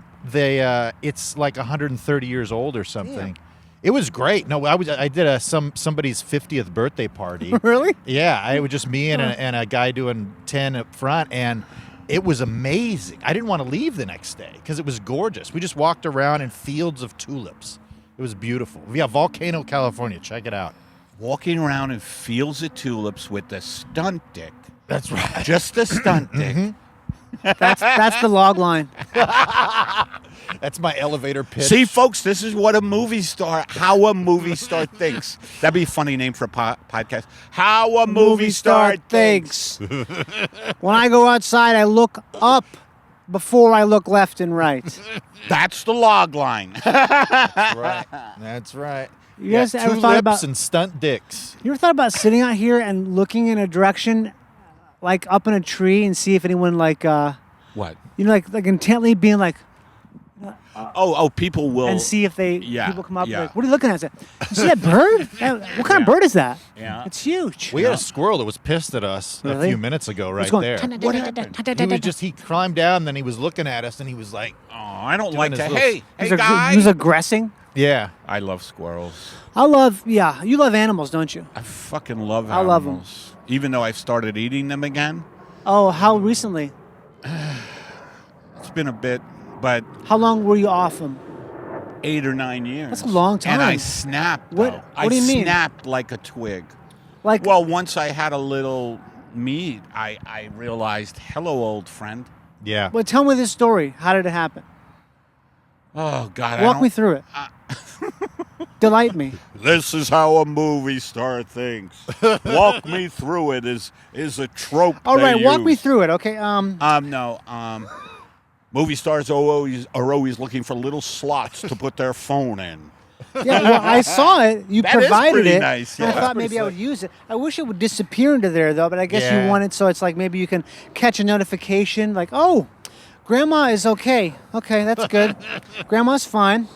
It's like 130 years old or something. Damn. It was great. No, I did somebody's 50th birthday party. Really? Yeah, it was just me and a guy doing 10 up front, and it was amazing. I didn't want to leave the next day because it was gorgeous. We just walked around in fields of tulips. It was beautiful. Yeah, Volcano, California. Check it out. Walking around in fields of tulips with the stunt dick. That's right. Just the stunt dick. That's the log line. That's my elevator pitch. See, folks, this is what how a movie star thinks. That'd be a funny name for a podcast. How a movie star thinks. When I go outside, I look up before I look left and right. That's the log line. That's right. That's right. You guys ever two thought lips about and stunt dicks? You ever thought about sitting out here and looking in a direction, like up in a tree, and see if anyone What? like intently being like, People will. and see if Yeah, people come up yeah. like, what are you looking at? You see that bird? What kind of bird is that? Yeah. It's huge. We had a squirrel that was pissed at us a Really? few minutes ago right It's going, there. What happened? He climbed down, then he was looking at us, and he was like, Oh, I don't Doing like his that. little- Hey, He was guys. aggressing. yeah. I love squirrels. You love animals, don't you? I fucking love I love 'em. animals. Even though I've started eating them again. Oh, how recently? It's been a bit, but How long were you off them? 8 or 9 years. That's a long time. And I snapped. What- though. what do you I mean? snapped like a twig. Like, Well, once I had a little meat, I realized, hello, old friend. Yeah. well, tell me this story. How did it happen? Oh, God. Walk me through it. Delight me. This is how a movie star thinks. Walk me through it is a trope. All they right, walk me use. through it. Okay. Movie stars are always looking for little slots to put their phone in. Yeah, well, I saw it. You That is provided pretty it. nice, And yeah. I thought maybe I would use it. I wish it would disappear into there, though, but I guess Yeah. you want it so it's like maybe you can catch a notification like, oh, Grandma is okay. Okay, that's good. Grandma's fine.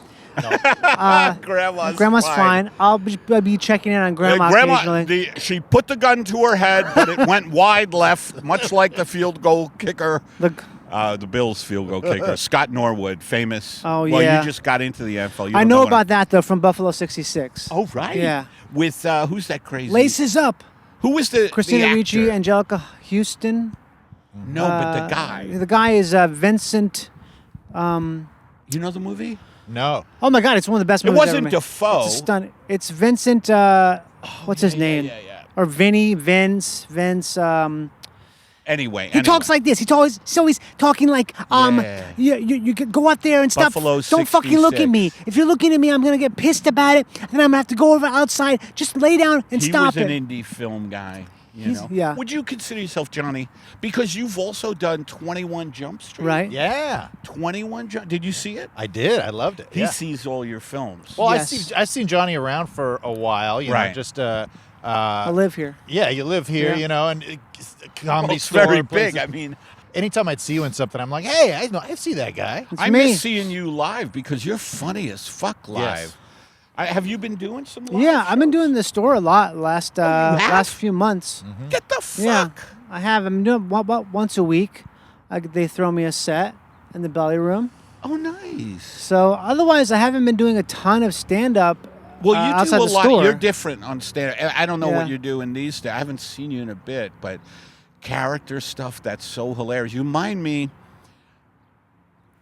Grandma's fine. I'll be checking in on Grandma occasionally. She put the gun to her head, but it went wide left, much like the field goal kicker. The Bills field goal kicker, Scott Norwood, famous. Oh, Well, yeah. you just got into the NFL. You I don't know what about that, though, from Buffalo 66. Oh, right. Yeah. With who's that crazy? Laces Up. Who was the Christina the Ricci, actor? Angelica Houston. No, but the guy. The guy is Vincent. You know the movie? No. Oh my God! It's one of the best It movies ever wasn't made. Defoe. It's a stunt. It's Vincent. What's his name? Yeah. Or Vince. Anyway, He talks like this. He's always talking like Yeah. You could go out there and stop. Buffalo Don't fucking look at me. 66. If you're looking at me, I'm gonna get pissed about it. Then I'm gonna have to go over outside. Just lay down and He stop was an it. indie film guy. You He's- know. yeah. Would you consider yourself Johnny? Because you've also done 21 Jump Street. Right. Yeah. 21 Jump. Did you see it? I did. I loved it. He yeah. sees all your films. Well, Yes. I've seen Johnny around for a while. You know, Right. just I live here. yeah, you live here. Yeah. You know, and comedy Well, it's store very places. big. I mean, Anytime I'd see you in something, I'm like, hey, I see that guy. It's I me. miss seeing you live because you're funny as fuck live. Yes. Have you been doing some live Yeah, I've been shows? doing the store a lot last have? last few months. Get the fuck. Yeah, I have. I'm doing about once a week. They throw me a set in the belly room. Oh, nice. So otherwise, I haven't been doing a ton of stand up. Well, you do outside a the lot. store. You're different on stand. I don't know Yeah. what you're doing these days. I haven't seen you in a bit, but character stuff that's so hilarious. You remind me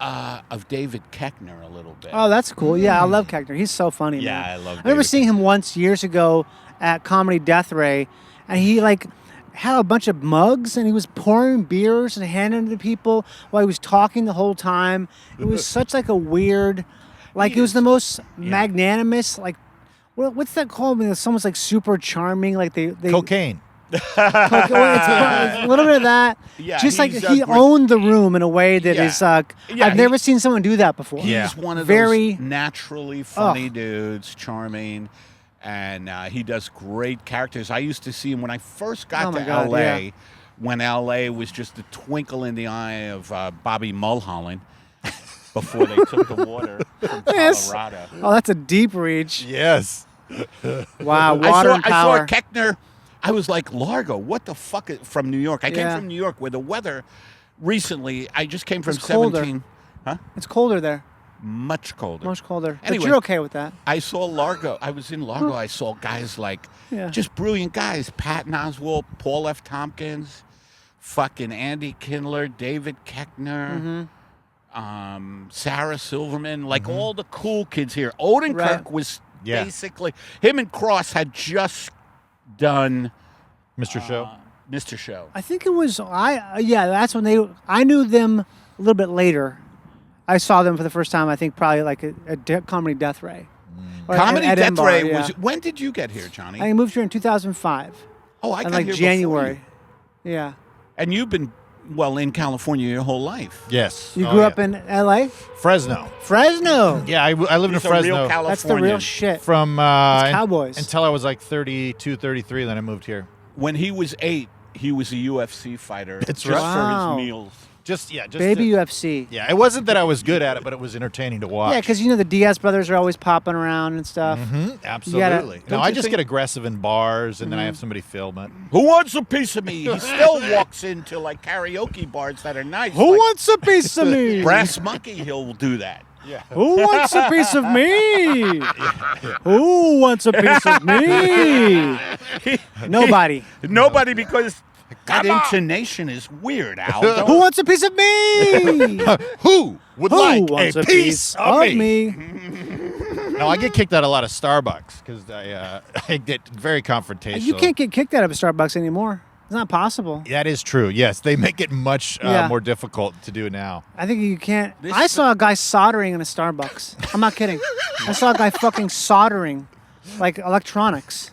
of David Koechner a little bit. Oh, that's cool. Yeah, I love Koechner. He's so funny. Yeah, man. I love I remember David seeing him once years ago at Comedy Death Ray, and he had a bunch of mugs and he was pouring beers and handing them to people while he was talking the whole time. It was such like a weird, it was the most magnanimous, what's that called when someone's like super charming, like they Cocaine. it's a little bit of that. Yeah, just like he's, he great. owned the room in a way that Yeah. is. Yeah, I've never seen someone do that before. He's one of Very those naturally funny dudes, charming, and he does great characters. I used to see him when I first got Oh my to God, L.A., yeah. when L.A. was just a twinkle in the eye of Bobby Mulholland before they took the water from Yes. Colorado. Oh, that's a deep reach. Yes. Wow, water and I power. saw Koechner. I was like, Largo, what the fuck? From New York. I came Yeah. from New York where the weather recently, I just came from It's colder. 17. Huh? It's colder there. Much colder. Much colder. Anyway. But you're okay with that. I saw Largo. I was in Largo. I saw guys like Yeah. just brilliant guys. Patton Oswalt, Paul F. Tompkins, fucking Andy Kindler, David Koechner, Sarah Silverman, like all the cool kids here. Odenkirk Right. was Yeah. basically, him and Cross had just done Mr. Show. Mr. Show. I think it was that's when I knew them a little bit later. I saw them for the first time, I think, probably like a Comedy Death Ray. Or Comedy at Death M-Bar, Ray yeah. was. When did you get here, Johnny? I moved here in 2005. Oh, I in got like here January. before you. Yeah. And you've been in California your whole life. Yes. You grew up in L.A.? Fresno. Fresno. Yeah, I lived in He's a real Fresno Californian. That's the real shit. from It's Cowboys. until I was like 32, 33. Then I moved here. When he was 8, he was a UFC fighter. That's just right. Wow. for his meals. Just Baby UFC. Yeah, it wasn't that I was good at it, but it was entertaining to watch. Yeah, because the Diaz brothers are always popping around and stuff. Absolutely. don't I you just think- get aggressive in bars, and then I have somebody film it. Who wants a piece of me? He still walks into like karaoke bars that are nice. Who like wants a piece of me? Brass Monkey? He'll do that. Yeah. Who wants a piece of me? Who wants a piece of me? Nobody. Nobody, because that intonation is weird, Al. Who wants a piece of me? Who would Who like wants a piece of me? me? No, I get kicked out a lot of Starbucks because I get very confrontational. You can't get kicked out of a Starbucks anymore. It's not possible. That is true. Yes, they make it much Yeah. more difficult to do now. I think you can't. I saw a guy soldering in a Starbucks. I'm not kidding. I saw a guy fucking soldering, like electronics.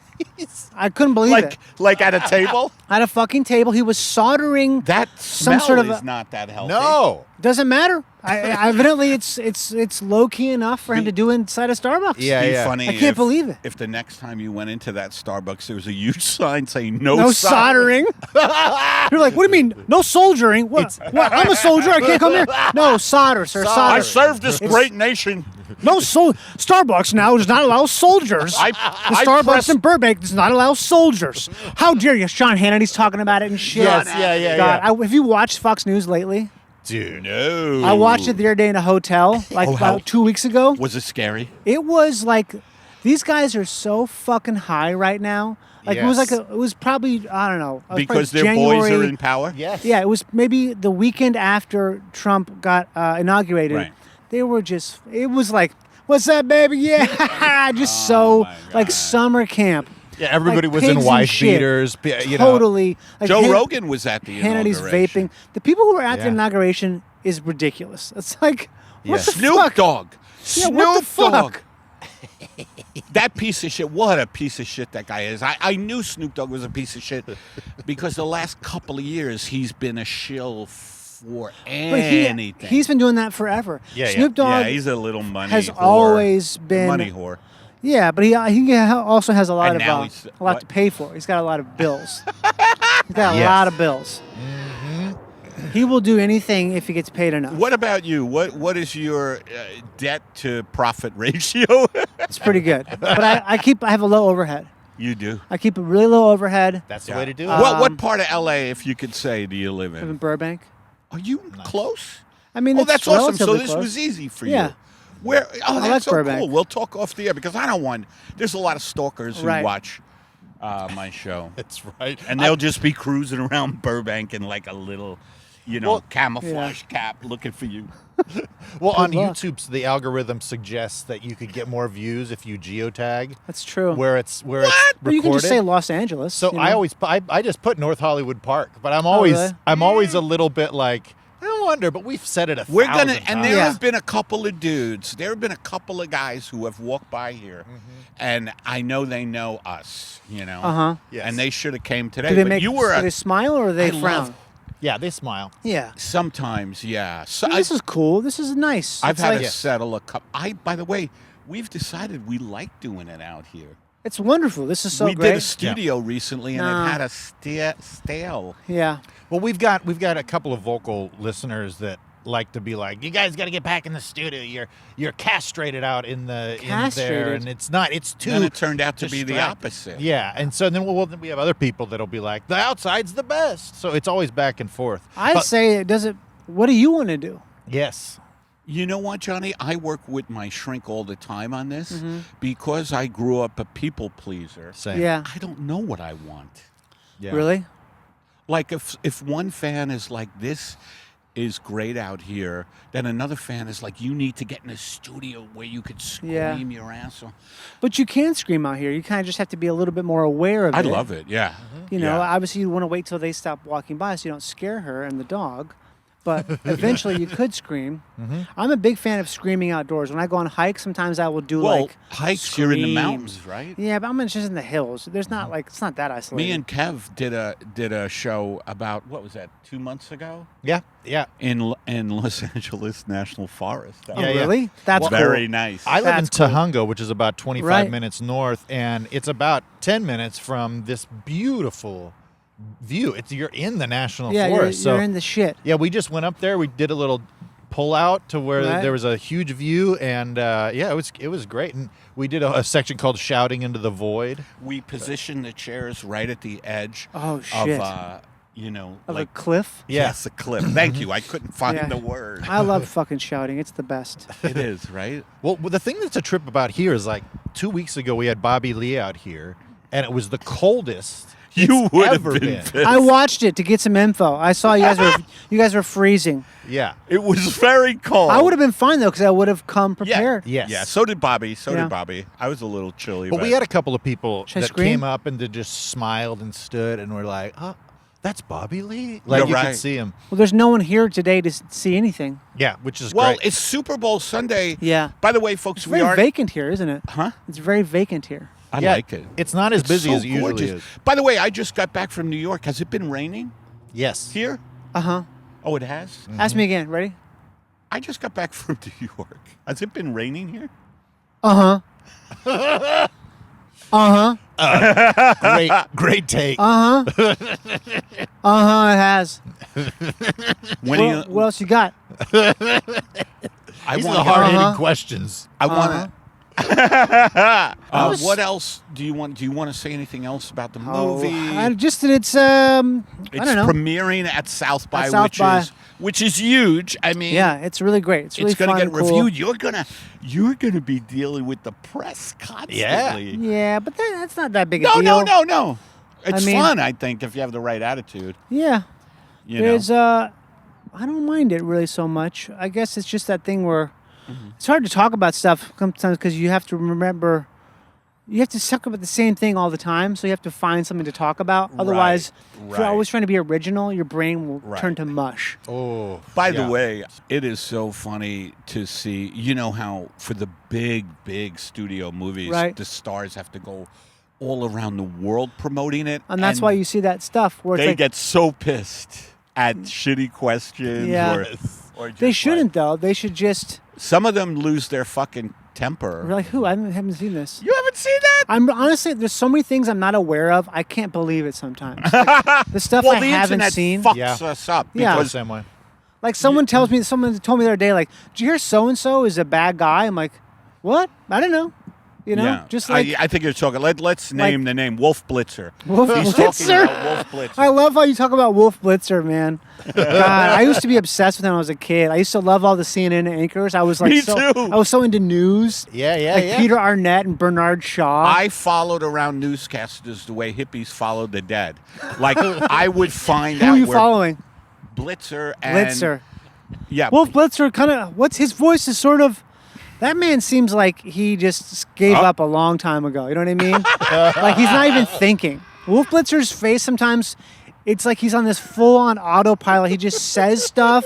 I couldn't believe it. Like at a table? At a fucking table, he was soldering. That smell sort of is a- not that healthy. No. Doesn't matter. Evidently, it's low key enough for him to do inside a Starbucks. Yeah, Be yeah. funny I can't believe it. If the next time you went into that Starbucks, there was a huge sign saying no No soldering. You're like, what do you mean? No soldiering? What? I'm a soldier. I can't come here. No solder, sir. Solder. I serve this great nation. No Starbucks now does not allow soldiers. I Starbucks press- in Burbank does not allow soldiers. How dare you? Sean Hannity's talking about it and shit. Yes, yeah. God, have you watched Fox News lately? Dude. No. I watched it the other day in a hotel, like Oh, how- about 2 weeks ago. Was it scary? It was like, these guys are so fucking high right now. Like it was Yes. it was probably, I don't know. it was Because probably their boys are January. in power? Yes. Yeah, it was maybe the weekend after Trump got inaugurated. Right. They were just, it was like, what's up, baby? Yeah, just so, my like God. summer camp. Yeah, everybody Like was in pigs and wife shit. beaters. You know. Totally. Like Joe Rogan was at the Hannity's inauguration. vaping. The people who were at the Yeah. inauguration is ridiculous. It's like, what Yeah. the Snoop fuck? Dogg. Yeah, what the Snoop Dogg. fuck? That piece of shit. What a piece of shit that guy is. I knew Snoop Dogg was a piece of shit because the last couple of years he's been a shill for But anything. he's been doing that forever. Yeah, yeah. Snoop Dogg yeah, he's a little money has whore. always been money whore. Yeah, but he also has a lot And of now he's- a lot what? to pay for. He's got a lot of bills. He's got a Yes. lot of bills. He will do anything if he gets paid enough. What about you? What is your debt to profit ratio? It's pretty good. But I have a low overhead. You do. I keep a really low overhead. That's the way to do it. What part of LA, if you could say, do you live I live in in? Burbank. Are you close? I mean, Oh, it's that's awesome. So relatively this close. was easy for Yeah. you. Where? Oh, I like that's so Burbank. cool. We'll talk off the air because I don't want. There's a lot of stalkers who Right. watch my show, That's right. and they'll just be cruising around Burbank in like a little, Well, camouflage cap, looking for you. Well, on Good luck. YouTube, the algorithm suggests that you could get more views if you geotag That's true. where it's But recorded. you can just say Los Angeles. So you know? I just put North Hollywood Park, but I'm always really? a little bit like I wonder, but we've said it We're 1,000 gonna, times. and there Yeah. have been a couple of dudes. There have been a couple of guys who have walked by here, and I know they know us. You know, Uh-huh. Yes. and they should have came today. Do they but make? you were do they smile or do they I frown? love- Yeah, they smile. Yeah. sometimes, yeah. So This is cool. This is nice. I've It's had like, to settle a couple. By the way, we've decided we like doing it out here. It's wonderful. This is so we great. did a studio recently, and Nah. it had a stale. Yeah. Well, we've got a couple of vocal listeners that like to be like, you guys got to get back in the studio. You're castrated out in there, Castrated? and it's not. It's too. Then it turned out to be the distracting. opposite. Yeah, and so then then we have other people that'll be like, the outside's the best. So it's always back and forth. I'd But- say it doesn't. What do you want to do? yes. You know what, Johnny? I work with my shrink all the time on this because I grew up a people pleaser. Same. Yeah. I don't know what I want. Yeah. Really? Like if one fan is like, this is great out here, then another fan is like, you need to get in a studio where you could scream Yeah. your ass off. But you can scream out here. You kind of just have to be a little bit more aware of I it. love it, yeah. You know, Yeah. obviously you want to wait till they stop walking by so you don't scare her and the dog. but eventually you could scream. Mm-hmm. I'm a big fan of screaming outdoors. When I go on hikes, sometimes I will do like hikes. screams. You're in the mountains, right? Yeah, but I'm just in the hills. There's not like it's not that isolated. Me and Kev did a show about what was that 2 months ago Yeah. in Los Angeles National Forest. Oh, really? That's cool. very nice. I live in That's cool. Tahunga, which is about 25 Right. minutes north, and it's about 10 minutes from this beautiful view. You're in the national Yeah, forest. you're so in the shit. yeah, we just went up there. We did a little pull out to where Right. there was a huge view, and it was great. And we did a section called "Shouting into the Void." We positioned the chairs right at the edge Oh shit. of Of like a cliff. yes, a cliff. Thank you. I couldn't find Yeah. the word. I love fucking shouting. It's the best. It is, right? Well, the thing that's a trip about here is like 2 weeks ago we had Bobby Lee out here, and it was the coldest You it's would have ever been been. pissed. I watched it to get some info. I saw you guys were freezing. Yeah. It was very cold. I would have been fine though because I would have come prepared. Yes. Yeah, so did Bobby. So Yeah. did Bobby. I was a little chilly. But we had a couple of people Should I that scream? came up and they just smiled and stood and were like, "Oh, that's Bobby Lee." Like You're you right. could see him. Well, there's no one here today to see anything. Yeah, which is well, great. it's Super Bowl Sunday. Yeah. By the way, folks, It's we very are. vacant here, isn't it? Huh? It's very vacant here. I Yeah, like it. It's not as busy so as it usually gorgeous. is. By the way, I just got back from New York. Has it been raining Yes. here? Uh-huh. Oh, it has? Ask me again. Ready? I just got back from New York. Has it been raining here? Uh-huh. Uh-huh. Great take. Uh-huh. Uh-huh, it has. When are you, What else you got? These I are the want hard-hitting Uh-huh. questions. I want Uh-huh. to. was- What else do you want? Do you want to say anything else about the Oh, movie? just that it's I It's don't know. premiering at South by, At South by. which is huge. I mean, Yeah, it's really great. It's really it's going fun to get and cool. reviewed. You're gonna be dealing with the press constantly. Yeah, but that's not that big a No, deal. no. It's mean- fun, I think, if you have the right attitude. Yeah. You know. There's I don't mind it really so much. I guess it's just that thing where it's hard to talk about stuff sometimes because you have to remember you have to talk about the same thing all the time, so you have to find something to talk about. Otherwise, if you're right. always trying to be original, your brain will Right. turn to mush. Oh. By the yeah. way, it is so funny to see, you know how for the big studio movies, Right. the stars have to go all around the world promoting it. And that's why you see that stuff where it's they like, get so pissed at shitty questions. Yeah. Or just they like- shouldn't though. They should just some of them lose their fucking temper. we're like, who? I haven't seen this. You haven't seen that? I'm honestly, there's so many things I'm not aware of. I can't believe it sometimes. Like, the stuff Well, I the haven't internet seen. fucks Yeah. us up. Yeah. The Because same way. Like someone told me the other day, like, did you hear so and so is a bad guy? I'm like, what? I don't know. You know, yeah. just like I think you're talking. Let's name the name Wolf Blitzer. Wolf He's Blitzer? talking about Wolf Blitzer. I love how you talk about Wolf Blitzer, man. God, I used to be obsessed with him when I was a kid. I used to love all the CNN anchors. I was like, Me so, too. I was so into news. Yeah, Like Peter Arnett and Bernard Shaw. I followed around newscasters the way hippies followed the dead. Like I would find Who out are you where following? Blitzer and Blitzer. Yeah, Wolf Blitzer kind of, what's his voice is sort of, that man seems like he just gave up a long time ago. You know what I mean? Like he's not even thinking. Wolf Blitzer's face sometimes, it's like he's on this full-on autopilot. He just says stuff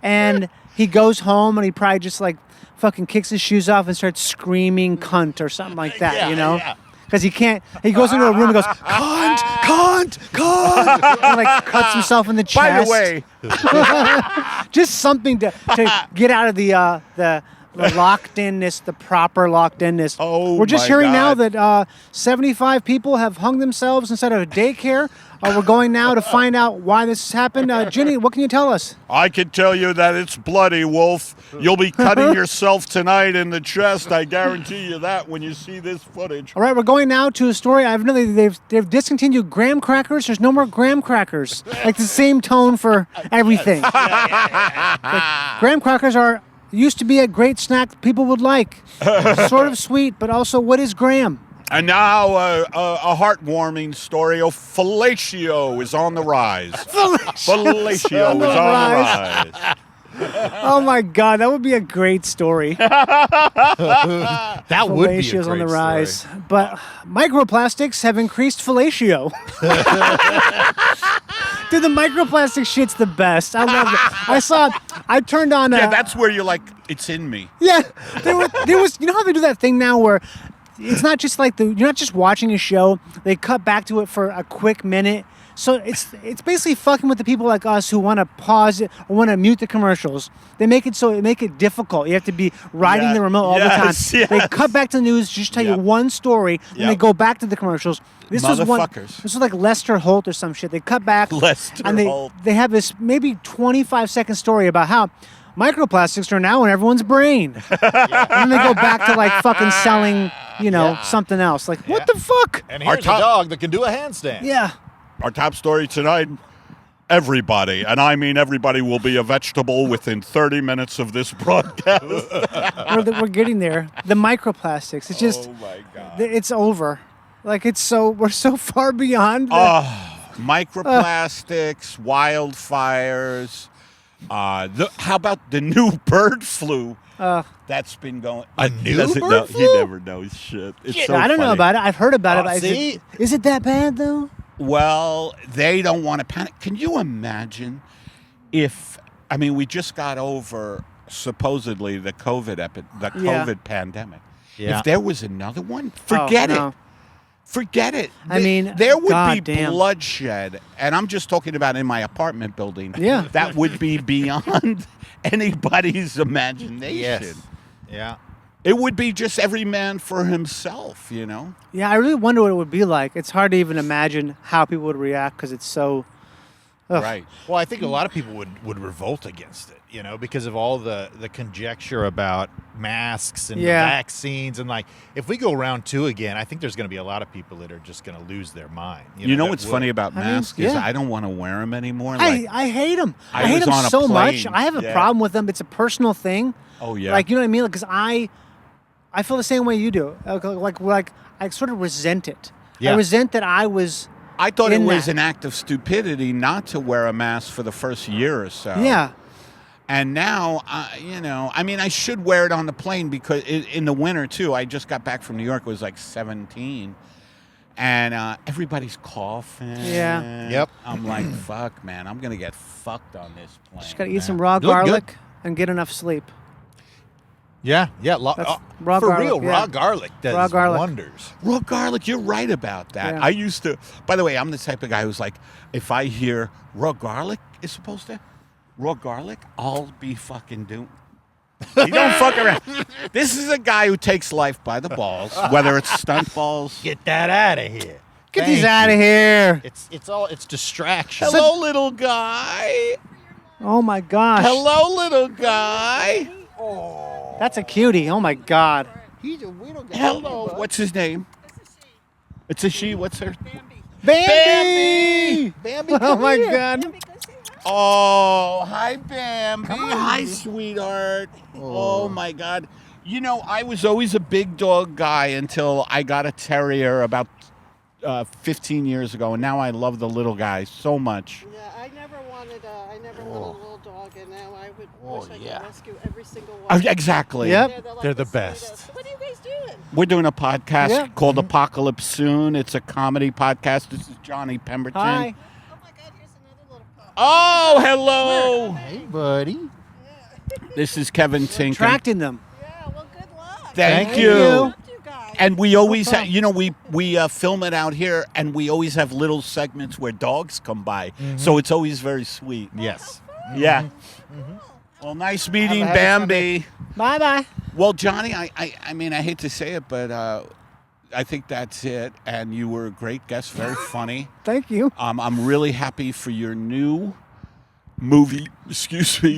and he goes home and he probably just like fucking kicks his shoes off and starts screaming cunt or something like that, you know? Because he can't, he goes into a room and goes, cunt, cunt, cunt, and like cuts himself in the chest. by the way, Just something to get out of the locked inness, the proper locked inness. Oh, we're just my hearing now God. that 75 people have hung themselves inside of a daycare. We're going now to find out why this happened. Ginny, what can you tell us? I can tell you that it's bloody, Wolf. You'll be cutting yourself tonight in the chest. I guarantee you that when you see this footage. All right, we're going now to a story. They've discontinued graham crackers. There's no more graham crackers. Like the same tone for everything. Like, graham crackers used to be a great snack people would like. Sort of sweet, but also what is graham? And now a heartwarming story of fellatio is on the rise. Fellatio on is the on rise. the rise. Oh my God, that would be a great story. That would be a Fellatios on the great rise. story. But microplastics have increased fellatio. Dude, the microplastic shit's the best. I love it. I turned on. Yeah, that's where you're like, it's in me. Yeah, there was. You know how they do that thing now where it's not just like you're not just watching a show. They cut back to it for a quick minute. So it's basically fucking with the people like us who want to pause it or want to mute the commercials. They make it difficult. You have to be riding the remote all the time. Yes. They cut back to the news, just tell you one story, and they go back to the commercials. This was like Lester Holt or some shit. They cut back, Holt. They have this maybe 25-second story about how microplastics are now in everyone's brain. And then they go back to like fucking selling, something else. Like, what the fuck? And here's a dog that can do a handstand. Yeah. Our top story tonight, everybody, and I mean everybody, will be a vegetable within 30 minutes of this broadcast. We're getting there. The microplastics. It's just, oh my God. It's over. Like, we're so far beyond. Microplastics, wildfires. How about the new bird flu? That's been going. A new bird flu? He never knows shit. It's so I don't know funny. about it. I've heard about it. See? Is it that bad, though? Well, they don't want to panic. Can you imagine we just got over supposedly the COVID pandemic. Yeah. If there was another one, forget it. Forget it. I mean, there would be goddamn. bloodshed, and I'm just talking about in my apartment building. Yeah. That would be beyond anybody's imagination. Yes. Yeah. It would be just every man for himself, Yeah, I really wonder what it would be like. It's hard to even imagine how people would react because it's so... Ugh. Right. Well, I think a lot of people would revolt against it, because of all the conjecture about masks and the vaccines. And, like, if we go round 2 again, I think there's going to be a lot of people that are just going to lose their mind. You know what's funny about masks is I don't want to wear them anymore. I hate them. I hate was them on a so plane. much. I have a problem with them. It's a personal thing. Oh, yeah. Like, you know what I mean? Because I feel the same way you do. Like I sort of resent it. Yeah. I resent that I thought it was that. an act of stupidity not to wear a mask for the first year or so. Yeah. And now, I should wear it on the plane because in the winter, too. I just got back from New York. It was like 17. And everybody's coughing. Yeah. Yep. I'm like, fuck, man. I'm going to get fucked on this plane. Just got to eat some raw garlic and get enough sleep. Yeah. Raw for garlic, real, yeah. raw garlic does wonders. Raw garlic, you're right about that. Yeah. I used to, by the way, I'm the type of guy who's like, if I hear raw garlic is supposed to, raw garlic, I'll be fucking doomed. You don't fuck around. This is a guy who takes life by the balls, whether it's stunt balls. Get that out of here. Get these out of here. It's distraction. Hello, little guy. Oh, my gosh. Hello, little guy. That's a cutie. Oh, my God. He's a little guy. Hello. What's his name? It's a she. What's her? Bambi! Bambi, Oh, my God. Oh, hi, Bambi. Hi, sweetheart. Oh, my God. I was always a big dog guy until I got a terrier about 15 years ago, and now I love the little guy so much. Yeah, I never wanted a little dog, and now I would wish I could rescue every single Oh, one. exactly. Yep. Like They're the sweetest. best. What are you guys doing? We're doing a podcast Yeah. called Apocalypse Soon. It's a comedy podcast. This is Johnny Pemberton. Hi. Oh my God, here's another little pup. Oh, hello. Hey, buddy. This is Kevin Tinkin. Attracting them. Yeah, well, good luck. Thank Thank you. you. Love you guys. And we always No have, we film it out here, and we always have little segments where dogs come by. So it's always very sweet. Yes. Yeah. Well, nice meeting, Bambi. Bye-bye. Well, Johnny, I mean, I hate to say it, but I think that's it. And you were a great guest, very funny. Thank you. I'm really happy for your new movie,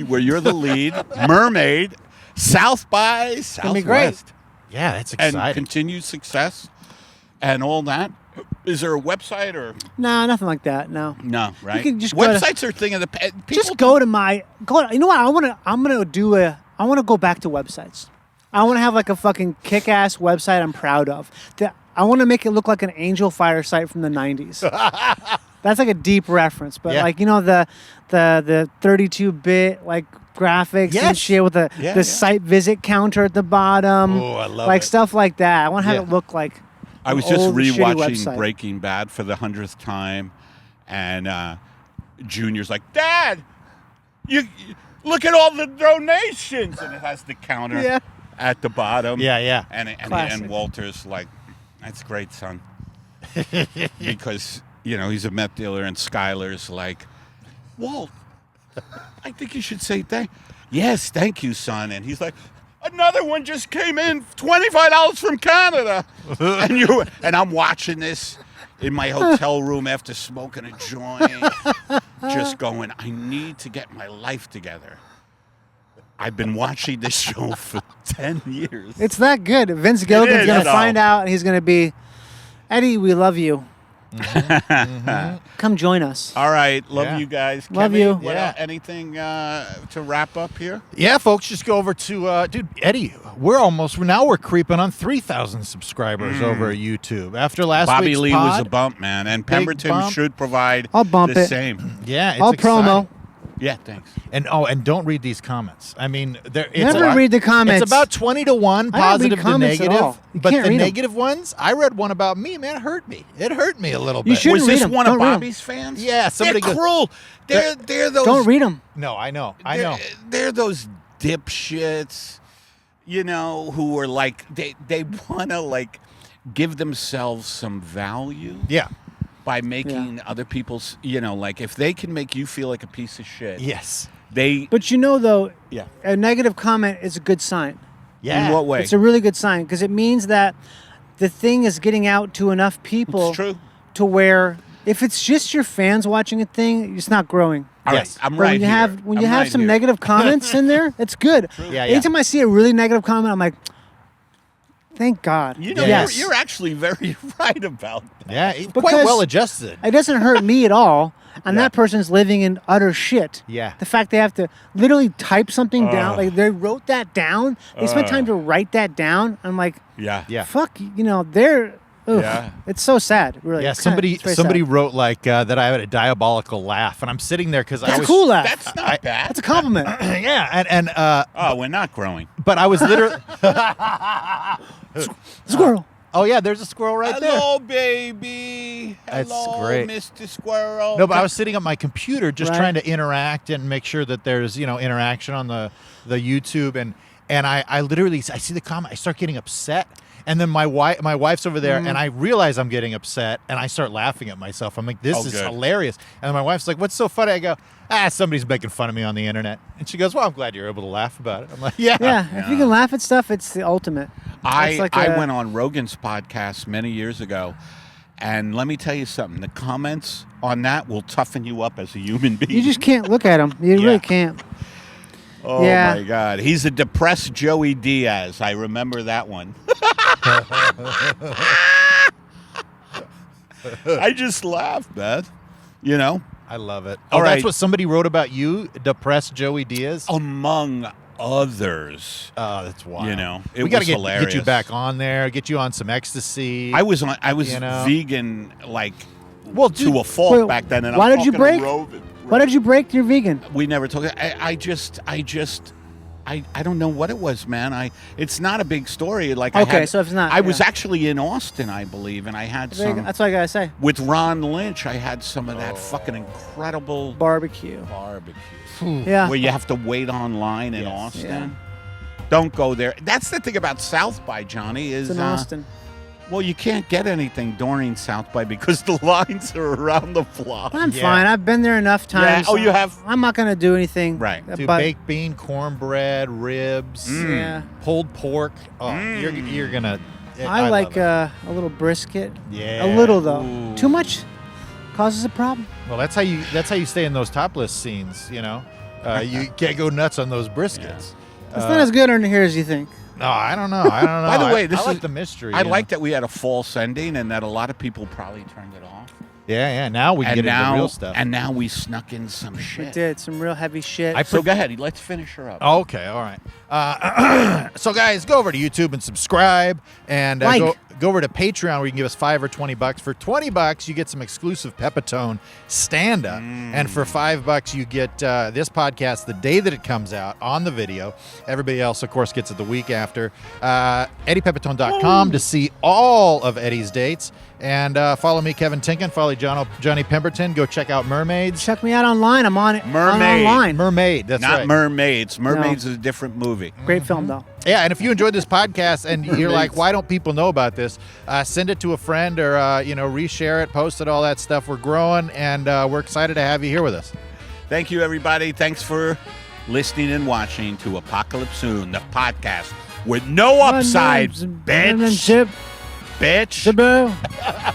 where you're the lead, Mermaid, South by Southwest. gonna be great. Yeah, that's And exciting. continued success and all that. Is there a website or Nah, nothing like that. No. no? Right? can just go to- Websites are a thing of the past. Just go to you know what? I want to go back to websites. I want to have like a fucking kick-ass website I'm proud of. I want to make it look like an Angel Fire site from the 90s. That's like a deep reference, but Yeah. like, the 32-bit like graphics and Yes. shit with the site visit counter at the bottom. Oh, I love like it. stuff like that. I want to have Yeah. it look like I was an just old, shitty rewatching website. Breaking Bad for the 100th time, and Junior's like, Dad, you look at all the donations, and it has the counter at the bottom. Yeah. And Walter's like, that's great, son, because he's a meth dealer, and Skylar's like, Walt, I think you should say yes, thank you, son, and he's like, another one just came in, $25 from Canada, and I'm watching this in my hotel room after smoking a joint, just going, I need to get my life together. I've been watching this show for 10 years. It's that good. Vince Gilligan's going to find out, and he's going to be, Eddie, we love you. Come join us. All right. Love you guys. Love Kevin, you. What else? Anything to wrap up here? Yeah, folks, just go over to, dude, Eddie, we're creeping on 3,000 subscribers over at YouTube. After last Bobby week's Lee pod, was a bump, man, and Pemberton bump. should provide I'll bump the it. same. Yeah, it's I'll exciting. promo. Yeah, thanks. And don't read these comments. I mean, Never read the comments. It's about 20 to 1 positive to comments at negative. all. You But can't the read 'em. negative ones, I read one about me, man, it hurt me. It hurt me a little You bit. shouldn't Was read this 'em. one of Don't read 'em. Bobby's fans? Yeah, somebody They're goes- cruel. They're those. Don't read them. No, I know. They're those dipshits, who are like they want to like give themselves some value. Yeah. By making other people's, like if they can make you feel like a piece of shit. Yes. But though, Yeah. a negative comment is a good sign. Yeah. In what way? It's a really good sign because it means that the thing is getting out to enough people It's true. to where if it's just your fans watching a thing, it's not growing. All right, Yes. I'm But right when you here. have when I'm you have right some here. negative comments in there, it's good. Yeah. Anytime I see a really negative comment, I'm like, thank God. Yes. You're actually very right about that. Yeah, it's Because- quite well adjusted. It doesn't hurt me at all. And that person's living in utter shit. Yeah. The fact they have to literally type something down, like they wrote that down. They spent time to write that down. I'm like, Yeah. Yeah. fuck, they're. Ugh. Yeah. It's so sad, really. Yeah, It's very somebody sad. wrote like that I had a diabolical laugh, and I'm sitting there because I That's was a cool laugh. That's not bad. That's a compliment. yeah, and Oh, we're not growing. but I was literally Squirrel. oh yeah, there's a squirrel right there. Hello, baby. That's Hello, great. Mr. Squirrel. No, but I was sitting at my computer just Right. trying to interact and make sure that there's interaction on the YouTube and I literally I see the comment, I start getting upset. And then my wife's over there, and I realize I'm getting upset, and I start laughing at myself. I'm like, this is good. hilarious. And my wife's like, what's so funny? I go, somebody's making fun of me on the internet. And she goes, well, I'm glad you're able to laugh about it. I'm like, yeah. Yeah, if you can laugh at stuff, it's the ultimate. I It's like went on Rogan's podcast many years ago, and let me tell you something. The comments on that will toughen you up as a human being. You just can't look at them. You really can't. Oh, Yeah. my God. He's a depressed Joey Diaz. I remember that one. I just laughed, man. I love it. All Oh, right. that's what somebody wrote about you, depressed Joey Diaz? Among others. Oh, that's wild. It we gotta was get hilarious. you back on there, get you on some ecstasy. I was vegan, well, to a fault Wait, back then. And why I'm did you fucking break? Rogan. Why did you break your vegan? We never talked. I don't know what it was, man. It's not a big story. Okay, so if it's not, I was yeah. actually in Austin, I believe, and I had some That's what I gotta say. with Ron Lynch. I had some of that fucking incredible Barbecue. barbecue Yeah. where you have to wait online in Yes. Austin. Yeah. Don't go there. That's the thing about South by, Johnny. Is It's in Austin. well, you can't get anything during South by because the lines are around the block. I'm Yeah. fine. I've been there enough times. Oh, you have? I'm not gonna do anything. Right. Dude, But baked bean, cornbread, ribs, yeah, pulled pork. Oh, you're gonna. I like love a little brisket. Yeah. A little though. Ooh. Too much causes a problem. it. Well, that's how you stay in those topless scenes. You can't go nuts on those briskets. It's not as good under here as you think. No, I don't know. By the way, I this like is the mystery. I you know? like that we had a false ending and that a lot of people probably turned it off. Yeah. Now we can get into real stuff. And now we snuck in some shit. We did some real heavy shit. So go ahead. Let's finish her up. Okay, all right. So guys, go over to YouTube and subscribe and Like. go over to Patreon where you can give us $5 or $20. For $20, you get some exclusive Pepitone stand-up. And for $5, you get this podcast the day that it comes out on the video. Everybody else, of course, gets it the week after. EddiePepitone.com to see all of Eddie's dates. And follow me, Kevin Tinkin. Follow Johnny Pemberton. Go check out Mermaids. Check me out online. I'm on it. Mermaid. Online. Mermaid, that's Not right. Mermaids. Mermaids is a different movie. Great film, though. Yeah, and if you enjoyed this podcast and you're like, why don't people know about this? Send it to a friend or, reshare it, post it, all that stuff. We're growing, and we're excited to have you here with us. Thank you, everybody. Thanks for listening and watching to Apocalypse Soon, the podcast with no upside, bitch. Bitch.